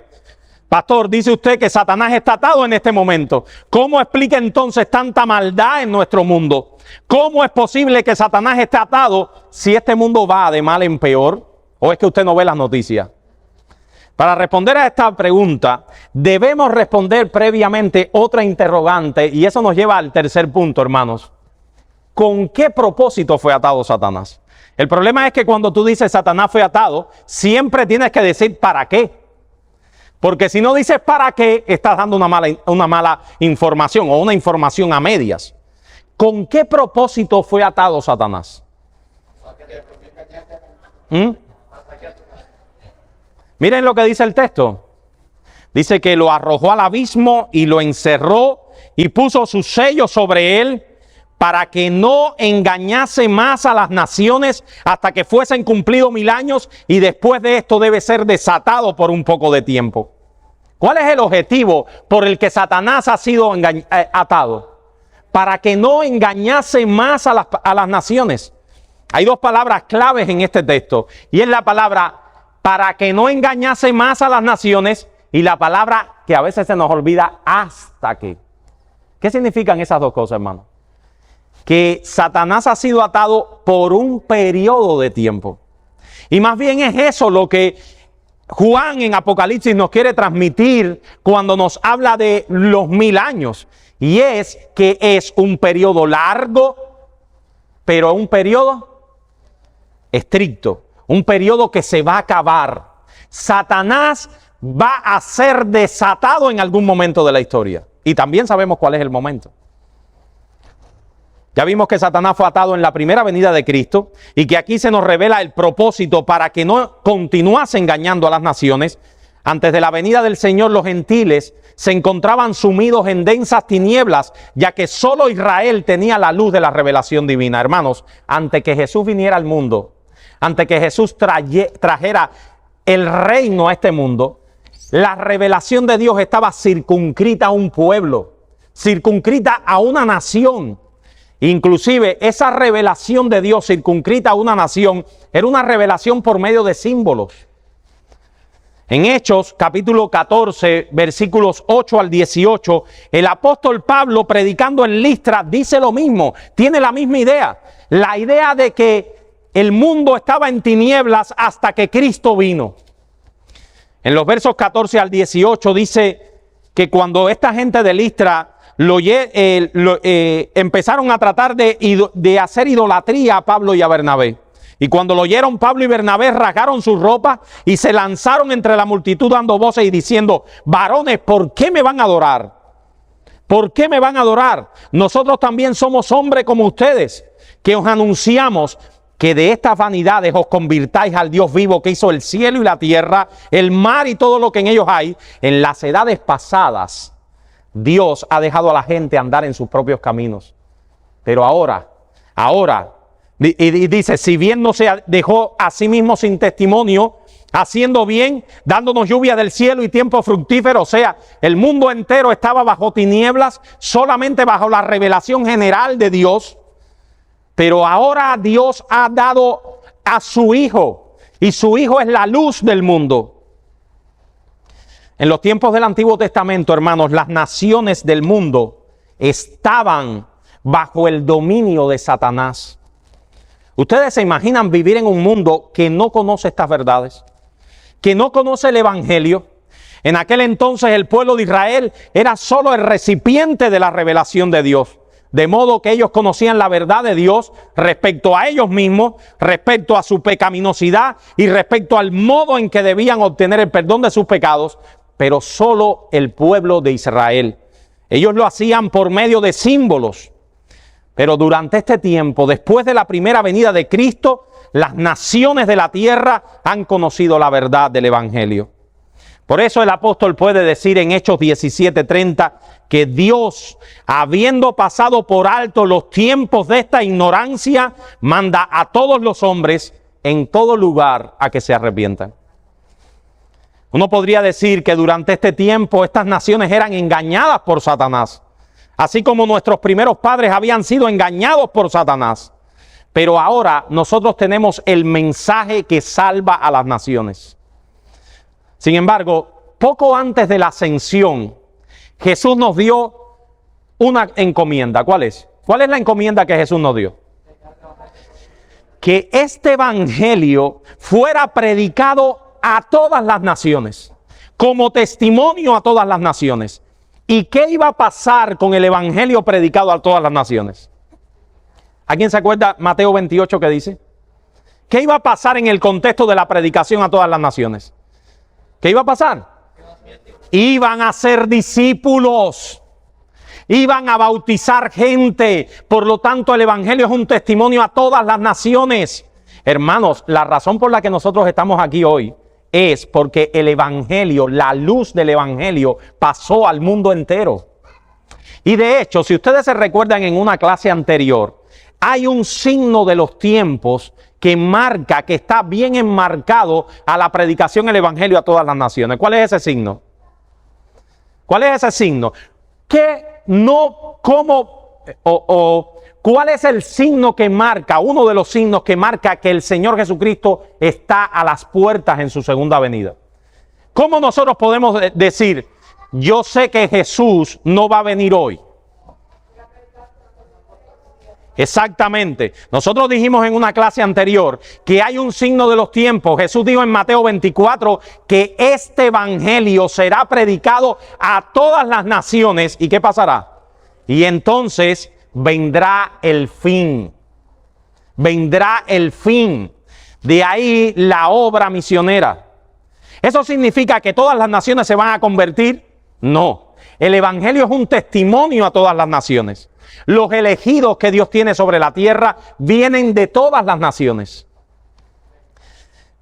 Pastor, dice usted que Satanás está atado en este momento. ¿Cómo explica entonces tanta maldad en nuestro mundo? ¿Cómo es posible que Satanás esté atado si este mundo va de mal en peor? ¿O es que usted no ve las noticias? Para responder a esta pregunta, debemos responder previamente otra interrogante, y eso nos lleva al tercer punto, hermanos. ¿Con qué propósito fue atado Satanás? El problema es que cuando tú dices Satanás fue atado, siempre tienes que decir para qué. Porque si no dices para qué, estás dando una mala información o una información a medias. ¿Con qué propósito fue atado Satanás? Miren lo que dice el texto. Dice que lo arrojó al abismo y lo encerró y puso su sello sobre él para que no engañase más a las naciones hasta que fuesen cumplidos 1000 años, y después de esto debe ser desatado por un poco de tiempo. ¿Cuál es el objetivo por el que Satanás ha sido atado? Para que no engañase más a las naciones. Hay dos palabras claves en este texto, y es la palabra para que no engañase más a las naciones y la palabra que a veces se nos olvida, hasta que. ¿Qué significan esas dos cosas, hermano? Que Satanás ha sido atado por un periodo de tiempo. Y más bien es eso lo que Juan en Apocalipsis nos quiere transmitir cuando nos habla de los 1000 años. Y es que es un periodo largo, pero un periodo estricto. Un periodo que se va a acabar. Satanás va a ser desatado en algún momento de la historia. Y también sabemos cuál es el momento. Ya vimos que Satanás fue atado en la primera venida de Cristo y que aquí se nos revela el propósito para que no continuase engañando a las naciones. Antes de la venida del Señor, los gentiles se encontraban sumidos en densas tinieblas, ya que solo Israel tenía la luz de la revelación divina. Hermanos, antes que Jesús viniera al mundo, antes que Jesús trajera el reino a este mundo, la revelación de Dios estaba circunscrita a un pueblo, circunscrita a una nación. Inclusive esa revelación de Dios circunscrita a una nación era una revelación por medio de símbolos. En Hechos capítulo 14 versículos 8 al 18, el apóstol Pablo, predicando en Listra, dice lo mismo, tiene la misma idea. La idea de que el mundo estaba en tinieblas hasta que Cristo vino. En los versos 14 al 18 dice que cuando esta gente de Listra empezaron a tratar de hacer idolatría a Pablo y a Bernabé. Y cuando lo oyeron, Pablo y Bernabé rasgaron sus ropas y se lanzaron entre la multitud dando voces y diciendo: varones, ¿por qué me van a adorar? ¿Por qué me van a adorar? Nosotros también somos hombres como ustedes, que os anunciamos que de estas vanidades os convirtáis al Dios vivo que hizo el cielo y la tierra, el mar y todo lo que en ellos hay. En las edades pasadas Dios ha dejado a la gente andar en sus propios caminos. Pero ahora, y dice, si bien no se dejó a sí mismo sin testimonio, haciendo bien, dándonos lluvia del cielo y tiempo fructífero. O sea, el mundo entero estaba bajo tinieblas, solamente bajo la revelación general de Dios. Pero ahora Dios ha dado a su Hijo, y su Hijo es la luz del mundo. En los tiempos del Antiguo Testamento, hermanos, las naciones del mundo estaban bajo el dominio de Satanás. ¿Ustedes se imaginan vivir en un mundo que no conoce estas verdades? Que no conoce el Evangelio. En aquel entonces el pueblo de Israel era solo el recipiente de la revelación de Dios. De modo que ellos conocían la verdad de Dios respecto a ellos mismos, respecto a su pecaminosidad y respecto al modo en que debían obtener el perdón de sus pecados, pero solo el pueblo de Israel. Ellos lo hacían por medio de símbolos. Pero durante este tiempo, después de la primera venida de Cristo, las naciones de la tierra han conocido la verdad del Evangelio. Por eso el apóstol puede decir en Hechos 17:30 que Dios, habiendo pasado por alto los tiempos de esta ignorancia, manda a todos los hombres en todo lugar a que se arrepientan. Uno podría decir que durante este tiempo estas naciones eran engañadas por Satanás, así como nuestros primeros padres habían sido engañados por Satanás. Pero ahora nosotros tenemos el mensaje que salva a las naciones. Sin embargo, poco antes de la ascensión, Jesús nos dio una encomienda. ¿Cuál es? ¿Cuál es la encomienda que Jesús nos dio? Que este evangelio fuera predicado a todas las naciones, como testimonio a todas las naciones. ¿Y qué iba a pasar con el evangelio predicado a todas las naciones? ¿Alguien se acuerda Mateo 28 que dice? ¿Qué iba a pasar en el contexto de la predicación a todas las naciones? ¿Qué iba a pasar? Iban a ser discípulos. Iban a bautizar gente. Por lo tanto, el evangelio es un testimonio a todas las naciones. Hermanos, la razón por la que nosotros estamos aquí hoy es porque el evangelio, la luz del evangelio, pasó al mundo entero. Y de hecho, si ustedes se recuerdan en una clase anterior, hay un signo de los tiempos que marca, que está bien enmarcado a la predicación del evangelio a todas las naciones. ¿Cuál es ese signo? ¿Cuál es ese signo? ¿Cuál es el signo que marca, uno de los signos que marca que el Señor Jesucristo está a las puertas en su segunda venida? ¿Cómo nosotros podemos decir, yo sé que Jesús no va a venir hoy? Exactamente. Nosotros dijimos en una clase anterior que hay un signo de los tiempos. Jesús dijo en Mateo 24 que este evangelio será predicado a todas las naciones. ¿Y qué pasará? Y entonces vendrá el fin. Vendrá el fin. De ahí la obra misionera. ¿Eso significa que todas las naciones se van a convertir? No. El evangelio es un testimonio a todas las naciones. Los elegidos que Dios tiene sobre la tierra vienen de todas las naciones.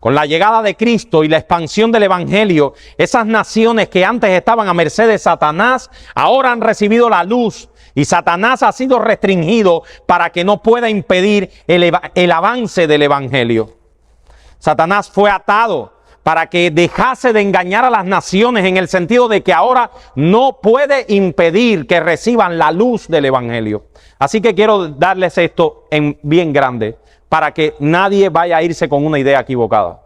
Con la llegada de Cristo y la expansión del evangelio, esas naciones que antes estaban a merced de Satanás, ahora han recibido la luz y Satanás ha sido restringido para que no pueda impedir el avance del evangelio. Satanás fue atado para que dejase de engañar a las naciones, en el sentido de que ahora no puede impedir que reciban la luz del evangelio. Así que quiero darles esto en bien grande, para que nadie vaya a irse con una idea equivocada.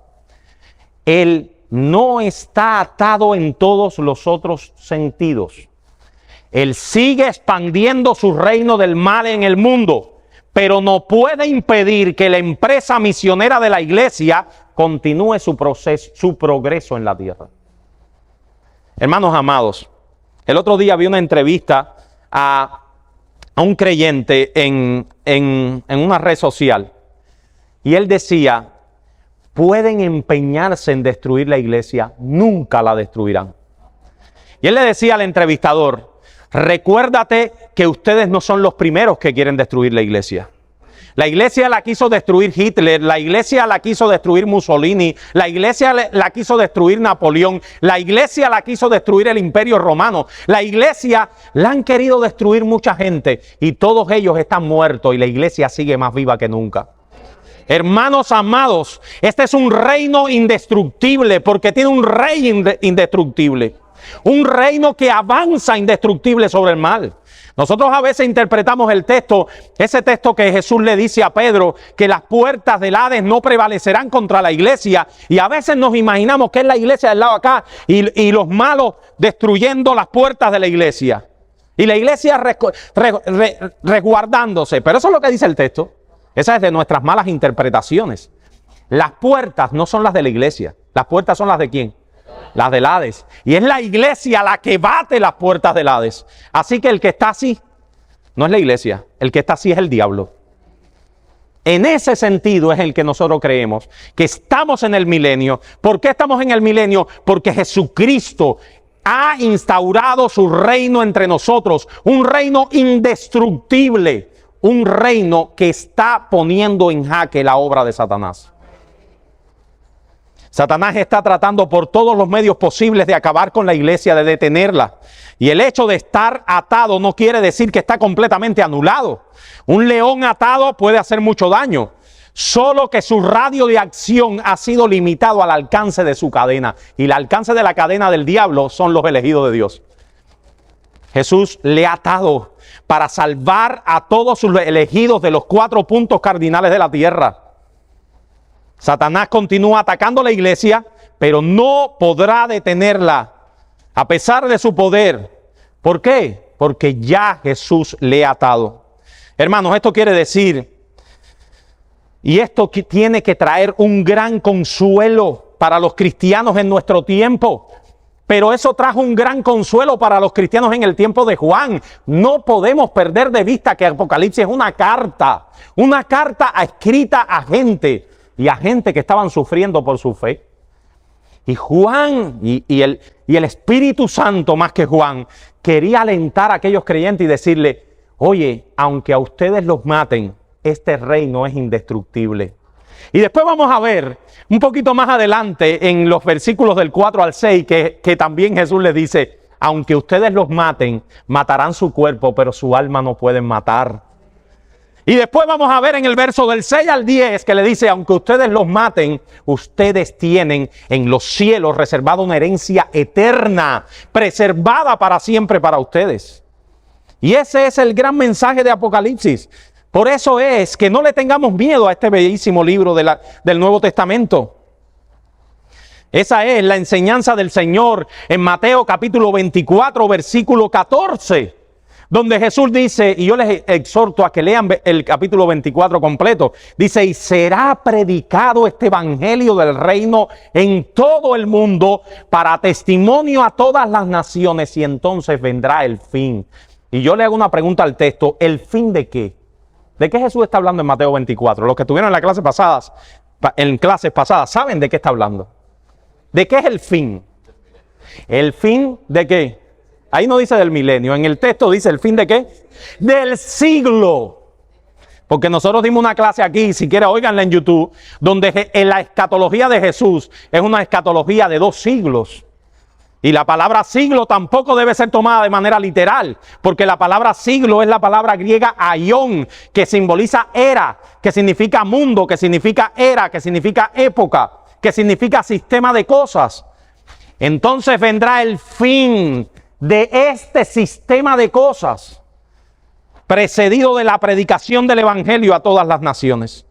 Él no está atado en todos los otros sentidos. Él sigue expandiendo su reino del mal en el mundo, pero no puede impedir que la empresa misionera de la iglesia continúe su proceso, su progreso en la tierra. Hermanos amados, el otro día vi una entrevista a un creyente en una red social, y él decía, pueden empeñarse en destruir la iglesia, nunca la destruirán. Y él le decía al entrevistador, recuérdate que ustedes no son los primeros que quieren destruir la iglesia. La iglesia la quiso destruir Hitler, la iglesia la quiso destruir Mussolini, la iglesia la quiso destruir Napoleón, la iglesia la quiso destruir el Imperio Romano, la iglesia la han querido destruir mucha gente y todos ellos están muertos y la iglesia sigue más viva que nunca. Hermanos amados, este es un reino indestructible porque tiene un rey indestructible, un reino que avanza indestructible sobre el mal. Nosotros a veces interpretamos el texto, ese texto que Jesús le dice a Pedro, que las puertas del Hades no prevalecerán contra la iglesia, y a veces nos imaginamos que es la iglesia del lado acá y los malos destruyendo las puertas de la iglesia y la iglesia resguardándose. Pero eso es lo que dice el texto. Esa es de nuestras malas interpretaciones. Las puertas no son las de la iglesia, las puertas son las de ¿quién? Las del Hades. Y es la iglesia la que bate las puertas del Hades. Así que el que está así no es la iglesia, el que está así es el diablo. En ese sentido es el que nosotros creemos que estamos en el milenio. ¿Por qué estamos en el milenio? Porque Jesucristo ha instaurado su reino entre nosotros, un reino indestructible, un reino que está poniendo en jaque la obra de Satanás. Satanás está tratando por todos los medios posibles de acabar con la iglesia, de detenerla. Y el hecho de estar atado no quiere decir que está completamente anulado. Un león atado puede hacer mucho daño, solo que su radio de acción ha sido limitado al alcance de su cadena. Y el alcance de la cadena del diablo son los elegidos de Dios. Jesús le ha atado para salvar a todos sus elegidos de los 4 puntos cardinales de la tierra. Satanás continúa atacando la iglesia, pero no podrá detenerla a pesar de su poder. ¿Por qué? Porque ya Jesús le ha atado. Hermanos, esto quiere decir, y esto tiene que traer un gran consuelo para los cristianos en nuestro tiempo. Pero eso trajo un gran consuelo para los cristianos en el tiempo de Juan. No podemos perder de vista que Apocalipsis es una carta escrita a gente y a gente que estaban sufriendo por su fe. Y Juan y el Espíritu Santo, más que Juan, quería alentar a aquellos creyentes y decirle, oye, aunque a ustedes los maten, este reino es indestructible. Y después vamos a ver un poquito más adelante en los versículos del 4 al 6 que también Jesús les dice, aunque ustedes los maten, matarán su cuerpo, pero su alma no pueden matar. Y después vamos a ver en el verso del 6 al 10 que le dice, aunque ustedes los maten, ustedes tienen en los cielos reservada una herencia eterna, preservada para siempre para ustedes. Y ese es el gran mensaje de Apocalipsis. Por eso es que no le tengamos miedo a este bellísimo libro del Nuevo Testamento. Esa es la enseñanza del Señor en Mateo capítulo 24, versículo 14, donde Jesús dice, y yo les exhorto a que lean el capítulo 24 completo, dice, y será predicado este evangelio del reino en todo el mundo para testimonio a todas las naciones y entonces vendrá el fin. Y yo le hago una pregunta al texto, ¿el fin de qué? ¿De qué Jesús está hablando en Mateo 24? Los que estuvieron en clases pasadas, ¿saben de qué está hablando? ¿De qué es el fin? ¿El fin de qué? Ahí no dice del milenio, en el texto dice el fin de qué? Del siglo. Porque nosotros dimos una clase aquí, si quieren óiganla en YouTube, donde la escatología de Jesús es una escatología de 2 siglos. Y la palabra siglo tampoco debe ser tomada de manera literal, porque la palabra siglo es la palabra griega aion, que simboliza era, que significa mundo, que significa era, que significa época, que significa sistema de cosas. Entonces vendrá el fin de este sistema de cosas, precedido de la predicación del evangelio a todas las naciones.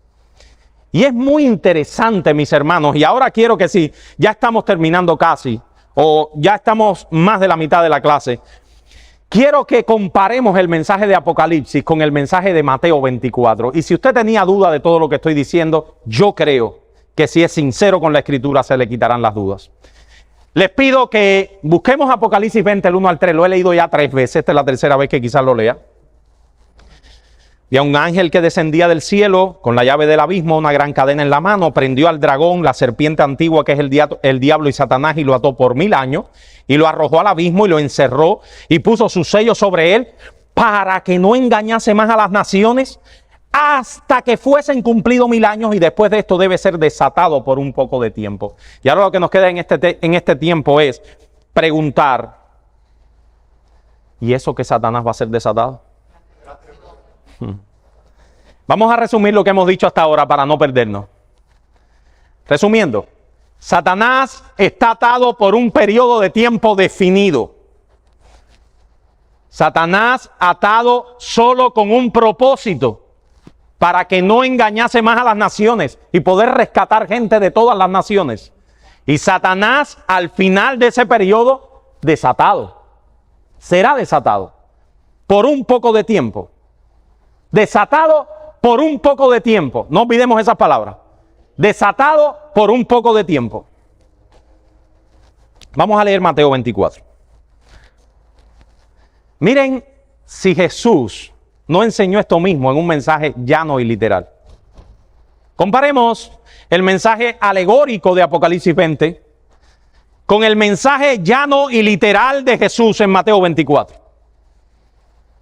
Y es muy interesante, mis hermanos, y ahora quiero que si ya estamos terminando casi, o ya estamos más de la mitad de la clase, quiero que comparemos el mensaje de Apocalipsis con el mensaje de Mateo 24. Y si usted tenía duda de todo lo que estoy diciendo, yo creo que si es sincero con la Escritura se le quitarán las dudas. Les pido que busquemos Apocalipsis 20, el 1 al 3. Lo he leído ya 3 veces, esta es la tercera vez que quizás lo lea. Y a un ángel que descendía del cielo con la llave del abismo, una gran cadena en la mano, prendió al dragón, la serpiente antigua que es el diablo y Satanás, y lo ató por 1000 años, y lo arrojó al abismo y lo encerró, y puso su sello sobre él, para que no engañase más a las naciones, hasta que fuesen cumplidos 1000 años, y después de esto debe ser desatado por un poco de tiempo. Y ahora lo que nos queda en este tiempo es preguntar, ¿y eso que Satanás va a ser desatado? Vamos a resumir lo que hemos dicho hasta ahora para no perdernos. Resumiendo, Satanás está atado por un periodo de tiempo definido. Satanás atado solo con un propósito, para que no engañase más a las naciones y poder rescatar gente de todas las naciones. Y Satanás al final de ese periodo desatado. Será desatado por un poco de tiempo. Desatado por un poco de tiempo. No olvidemos esas palabras. Desatado por un poco de tiempo. Vamos a leer Mateo 24. Miren si Jesús no enseñó esto mismo en un mensaje llano y literal. Comparemos el mensaje alegórico de Apocalipsis 20 con el mensaje llano y literal de Jesús en Mateo 24.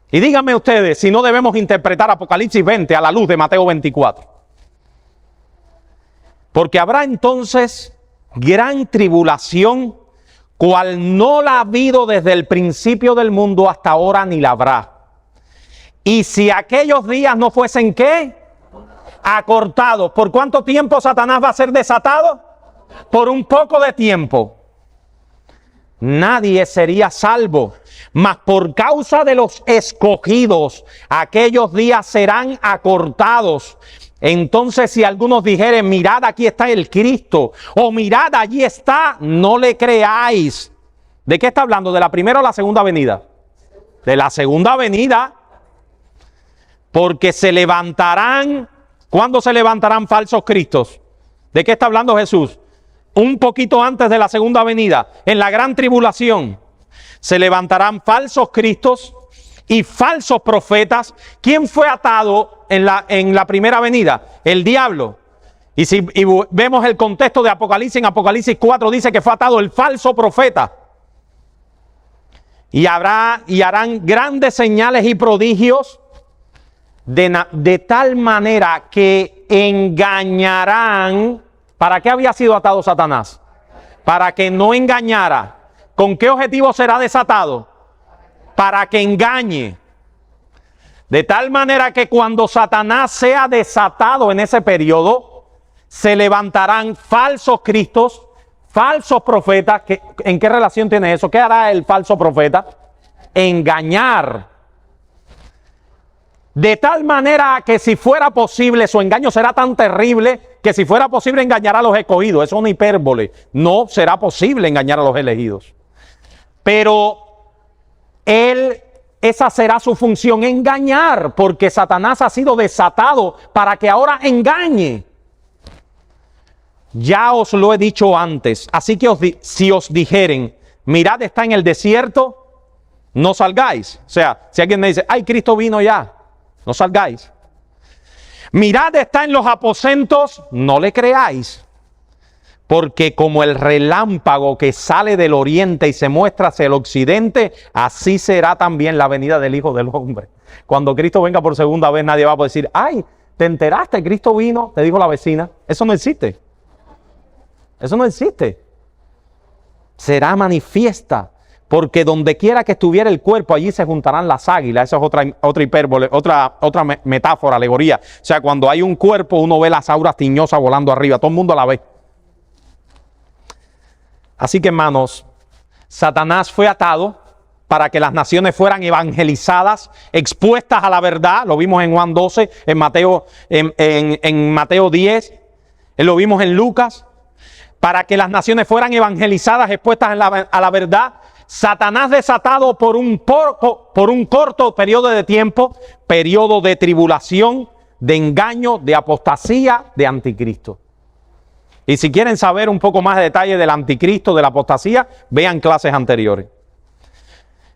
Y díganme ustedes si no debemos interpretar Apocalipsis 20 a la luz de Mateo 24. Porque habrá entonces gran tribulación, cual no la ha habido desde el principio del mundo hasta ahora ni la habrá. Y si aquellos días no fuesen, ¿qué? Acortados. ¿Por cuánto tiempo Satanás va a ser desatado? Por un poco de tiempo. Nadie sería salvo, mas por causa de los escogidos, aquellos días serán acortados. Entonces, si algunos dijeren, mirad, aquí está el Cristo, o mirad, allí está, no le creáis. ¿De qué está hablando? ¿De la primera o la segunda venida? De la segunda venida. Porque se levantarán, ¿cuándo se levantarán falsos cristos? ¿De qué está hablando Jesús? un poquito antes de la segunda venida, en la gran tribulación, se levantarán falsos cristos y falsos profetas. ¿Quién fue atado en la primera venida? El diablo. Y si vemos el contexto de Apocalipsis, en Apocalipsis 4 dice que fue atado el falso profeta. Y harán grandes señales y prodigios de tal manera que engañarán. ¿Para qué había sido atado Satanás? Para que no engañara. ¿Con qué objetivo será desatado? Para que engañe. De tal manera que cuando Satanás sea desatado en ese periodo, se levantarán falsos cristos, falsos profetas. ¿En qué relación tiene eso? ¿Qué hará el falso profeta? Engañar. De tal manera que si fuera posible, su engaño será tan terrible que si fuera posible engañar a los escogidos. Eso es una hipérbole. No será posible engañar a los elegidos. Pero esa será su función, engañar, porque Satanás ha sido desatado para que ahora engañe. Ya os lo he dicho antes, así que si os dijeren, mirad, está en el desierto, no salgáis. O sea, si alguien me dice, ay, Cristo vino ya, no salgáis. Mirad, está en los aposentos, no le creáis. Porque como el relámpago que sale del oriente y se muestra hacia el occidente, así será también la venida del Hijo del Hombre. Cuando Cristo venga por segunda vez, nadie va a poder decir, ay, ¿te enteraste? Cristo vino, te dijo la vecina. Eso no existe. Eso no existe. Será manifiesta, porque donde quiera que estuviera el cuerpo, allí se juntarán las águilas. Esa es otra hipérbole, otra metáfora, alegoría. O sea, cuando hay un cuerpo, uno ve las auras tiñosas volando arriba. Todo el mundo la ve. Así que, hermanos, Satanás fue atado para que las naciones fueran evangelizadas, expuestas a la verdad. Lo vimos en Juan 12, en Mateo 10, lo vimos en Lucas. Para que las naciones fueran evangelizadas, expuestas a la verdad. Satanás desatado por un corto periodo de tiempo, periodo de tribulación, de engaño, de apostasía, de anticristo. Y si quieren saber un poco más de detalle del anticristo, de la apostasía, vean clases anteriores.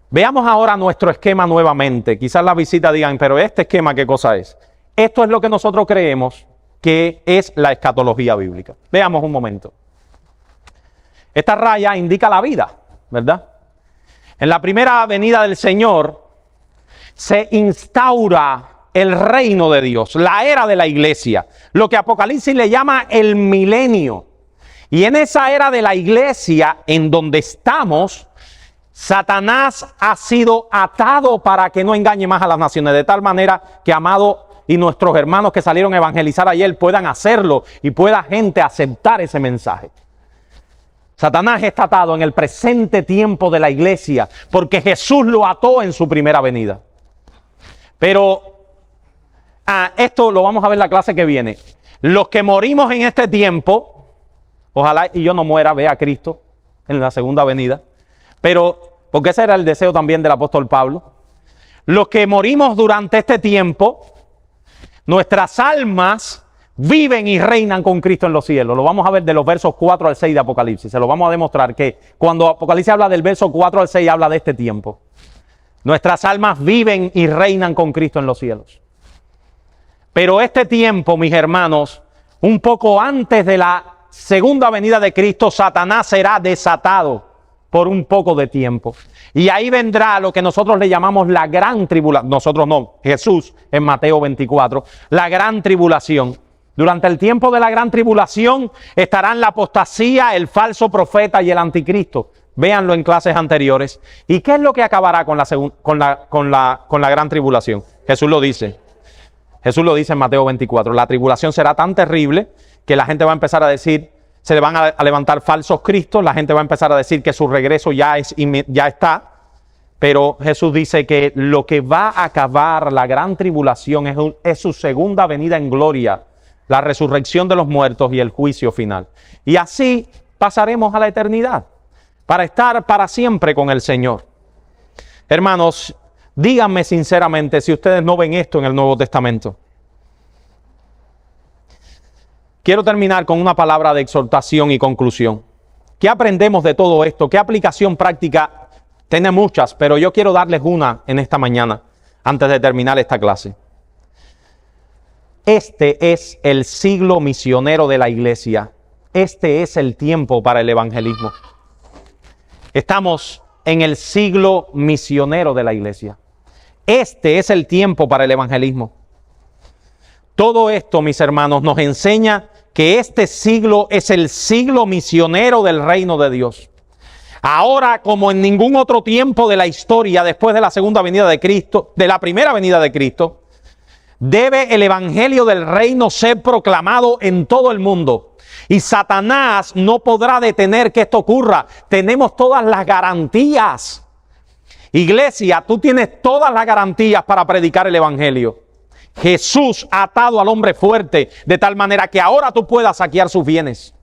Veamos ahora nuestro esquema nuevamente. Quizás la visita digan, pero este esquema, ¿qué cosa es? Esto es lo que nosotros creemos que es la escatología bíblica. Veamos un momento. Esta raya indica la vida, ¿verdad? En la primera venida del Señor se instaura el reino de Dios, la era de la iglesia, lo que Apocalipsis le llama el milenio. Y en esa era de la iglesia en donde estamos, Satanás ha sido atado para que no engañe más a las naciones, de tal manera que, amado, y nuestros hermanos que salieron a evangelizar ayer puedan hacerlo y pueda gente aceptar ese mensaje. Satanás está atado en el presente tiempo de la iglesia porque Jesús lo ató en su primera venida. Pero esto lo vamos a ver en la clase que viene. Los que morimos en este tiempo, ojalá y yo no muera, vea a Cristo en la segunda venida. Pero, porque ese era el deseo también del apóstol Pablo. Los que morimos durante este tiempo, nuestras almas viven y reinan con Cristo en los cielos. Lo vamos a ver de los versos 4 al 6 de Apocalipsis. Se lo vamos a demostrar que cuando Apocalipsis habla del verso 4 al 6, habla de este tiempo. Nuestras almas viven y reinan con Cristo en los cielos. Pero este tiempo, mis hermanos, un poco antes de la segunda venida de Cristo, Satanás será desatado por un poco de tiempo. Y ahí vendrá lo que nosotros le llamamos la gran tribulación. Nosotros no, Jesús en Mateo 24, la gran tribulación. Durante el tiempo de la gran tribulación estarán la apostasía, el falso profeta y el anticristo. Véanlo en clases anteriores. ¿Y qué es lo que acabará con la gran tribulación? Jesús lo dice. Jesús lo dice en Mateo 24. La tribulación será tan terrible que la gente va a empezar a decir, se le van a levantar falsos cristos, la gente va a empezar a decir que su regreso ya está. Pero Jesús dice que lo que va a acabar la gran tribulación es su segunda venida en gloria, la resurrección de los muertos y el juicio final. Y así pasaremos a la eternidad, para estar para siempre con el Señor. Hermanos, díganme sinceramente si ustedes no ven esto en el Nuevo Testamento. quiero terminar con una palabra de exhortación y conclusión. ¿Qué aprendemos de todo esto? ¿Qué aplicación práctica? Tiene muchas, pero yo quiero darles una en esta mañana, antes de terminar esta clase. Este es el siglo misionero de la iglesia. Este es el tiempo para el evangelismo. Estamos en el siglo misionero de la iglesia. Este es el tiempo para el evangelismo. Todo esto, mis hermanos, nos enseña que este siglo es el siglo misionero del reino de Dios. Ahora, como en ningún otro tiempo de la historia, después de la segunda venida de Cristo, de la primera venida de Cristo, debe el evangelio del reino ser proclamado en todo el mundo. Y Satanás no podrá detener que esto ocurra. Tenemos todas las garantías. Iglesia, tú tienes todas las garantías para predicar el evangelio. Jesús ha atado al hombre fuerte de tal manera que ahora tú puedas saquear sus bienes.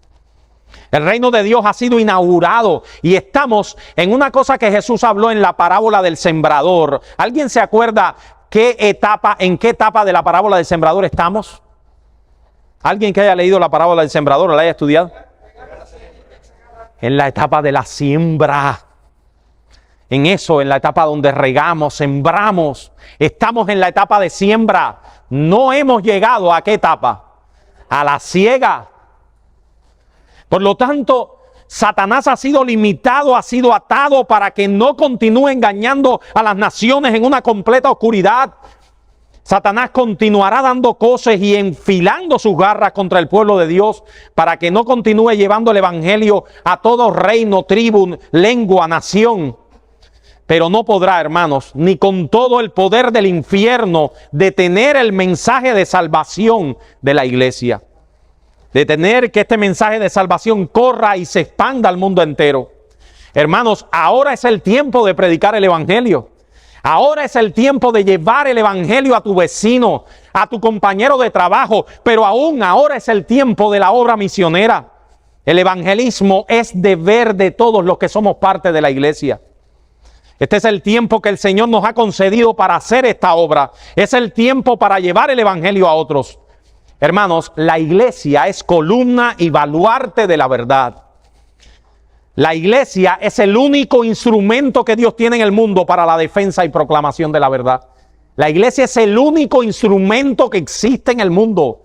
El reino de Dios ha sido inaugurado y estamos en una cosa que Jesús habló en la parábola del sembrador. ¿Alguien se acuerda en qué etapa de la parábola del sembrador estamos? ¿Alguien que haya leído la parábola del sembrador o la haya estudiado? En la etapa de la siembra. En eso, en la etapa donde regamos, sembramos. Estamos en la etapa de siembra. No hemos llegado a qué etapa? A la siega. Por lo tanto, Satanás ha sido limitado, ha sido atado para que no continúe engañando a las naciones en una completa oscuridad. Satanás continuará dando coces y enfilando sus garras contra el pueblo de Dios para que no continúe llevando el evangelio a todo reino, tribu, lengua, nación. Pero no podrá, hermanos, ni con todo el poder del infierno, detener el mensaje de salvación de la iglesia. Detener que este mensaje de salvación corra y se expanda al mundo entero. Hermanos, ahora es el tiempo de predicar el evangelio. Ahora es el tiempo de llevar el evangelio a tu vecino, a tu compañero de trabajo. Pero aún ahora es el tiempo de la obra misionera. El evangelismo es deber de todos los que somos parte de la iglesia. Este es el tiempo que el Señor nos ha concedido para hacer esta obra. Es el tiempo para llevar el evangelio a otros. Hermanos, la iglesia es columna y baluarte de la verdad. La iglesia es el único instrumento que Dios tiene en el mundo para la defensa y proclamación de la verdad. La iglesia es el único instrumento que existe en el mundo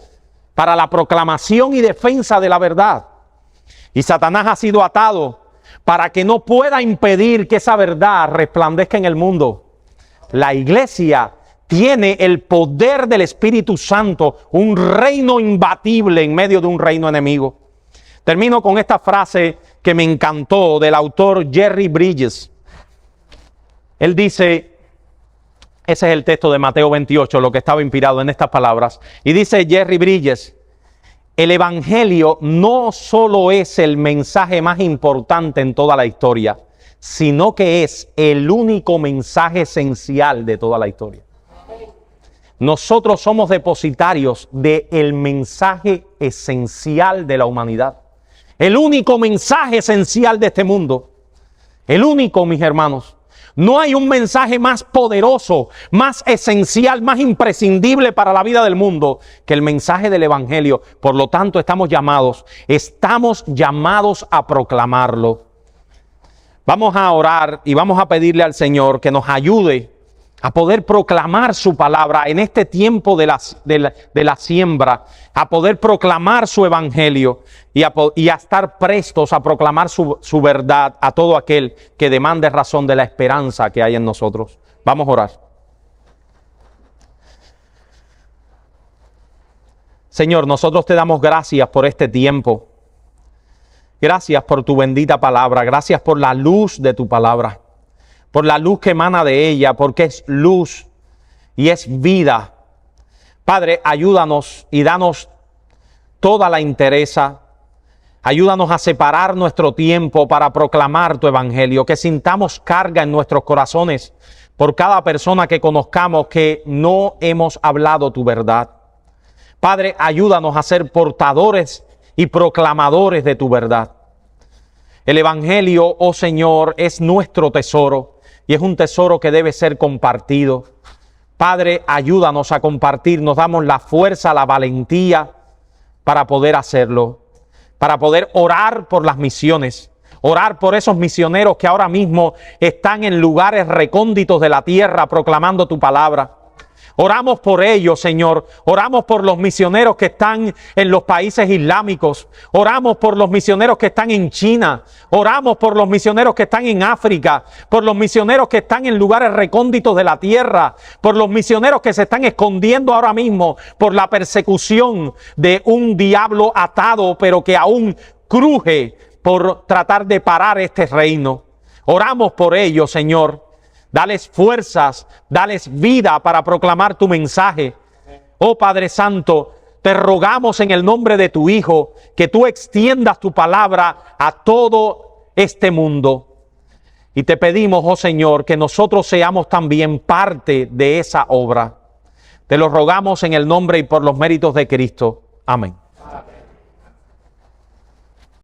para la proclamación y defensa de la verdad. Y Satanás ha sido atado para que no pueda impedir que esa verdad resplandezca en el mundo. La iglesia tiene el poder del Espíritu Santo, un reino imbatible en medio de un reino enemigo. Termino con esta frase que me encantó del autor Jerry Bridges. Él dice, ese es el texto de Mateo 28, lo que estaba inspirado en estas palabras. Y dice Jerry Bridges, el evangelio no solo es el mensaje más importante en toda la historia, sino que es el único mensaje esencial de toda la historia. Nosotros somos depositarios del mensaje esencial de la humanidad. El único mensaje esencial de este mundo. El único, mis hermanos. No hay un mensaje más poderoso, más esencial, más imprescindible para la vida del mundo que el mensaje del evangelio. Por lo tanto, estamos llamados a proclamarlo. Vamos a orar y vamos a pedirle al Señor que nos ayude a poder proclamar su palabra en este tiempo de la siembra, a poder proclamar su evangelio y a estar prestos a proclamar su verdad a todo aquel que demande razón de la esperanza que hay en nosotros. Vamos a orar. Señor, nosotros te damos gracias por este tiempo. Gracias por tu bendita palabra. Gracias por la luz de tu palabra. Por la luz que emana de ella, porque es luz y es vida. Padre, ayúdanos y danos toda la entereza. Ayúdanos a separar nuestro tiempo para proclamar tu evangelio, que sintamos carga en nuestros corazones por cada persona que conozcamos que no hemos hablado tu verdad. Padre, ayúdanos a ser portadores y proclamadores de tu verdad. El evangelio, oh Señor, es nuestro tesoro. Y es un tesoro que debe ser compartido. Padre, ayúdanos a compartir, nos damos la fuerza, la valentía para poder hacerlo, para poder orar por las misiones, orar por esos misioneros que ahora mismo están en lugares recónditos de la tierra proclamando tu palabra. Oramos por ellos, Señor. Oramos por los misioneros que están en los países islámicos. Oramos por los misioneros que están en China. Oramos por los misioneros que están en África. Por los misioneros que están en lugares recónditos de la tierra. Por los misioneros que se están escondiendo ahora mismo por la persecución de un diablo atado, pero que aún cruje por tratar de parar este reino. Oramos por ellos, Señor. Dales fuerzas, dales vida para proclamar tu mensaje. Oh Padre Santo, te rogamos en el nombre de tu Hijo que tú extiendas tu palabra a todo este mundo. Y te pedimos, oh Señor, que nosotros seamos también parte de esa obra. Te lo rogamos en el nombre y por los méritos de Cristo. Amén.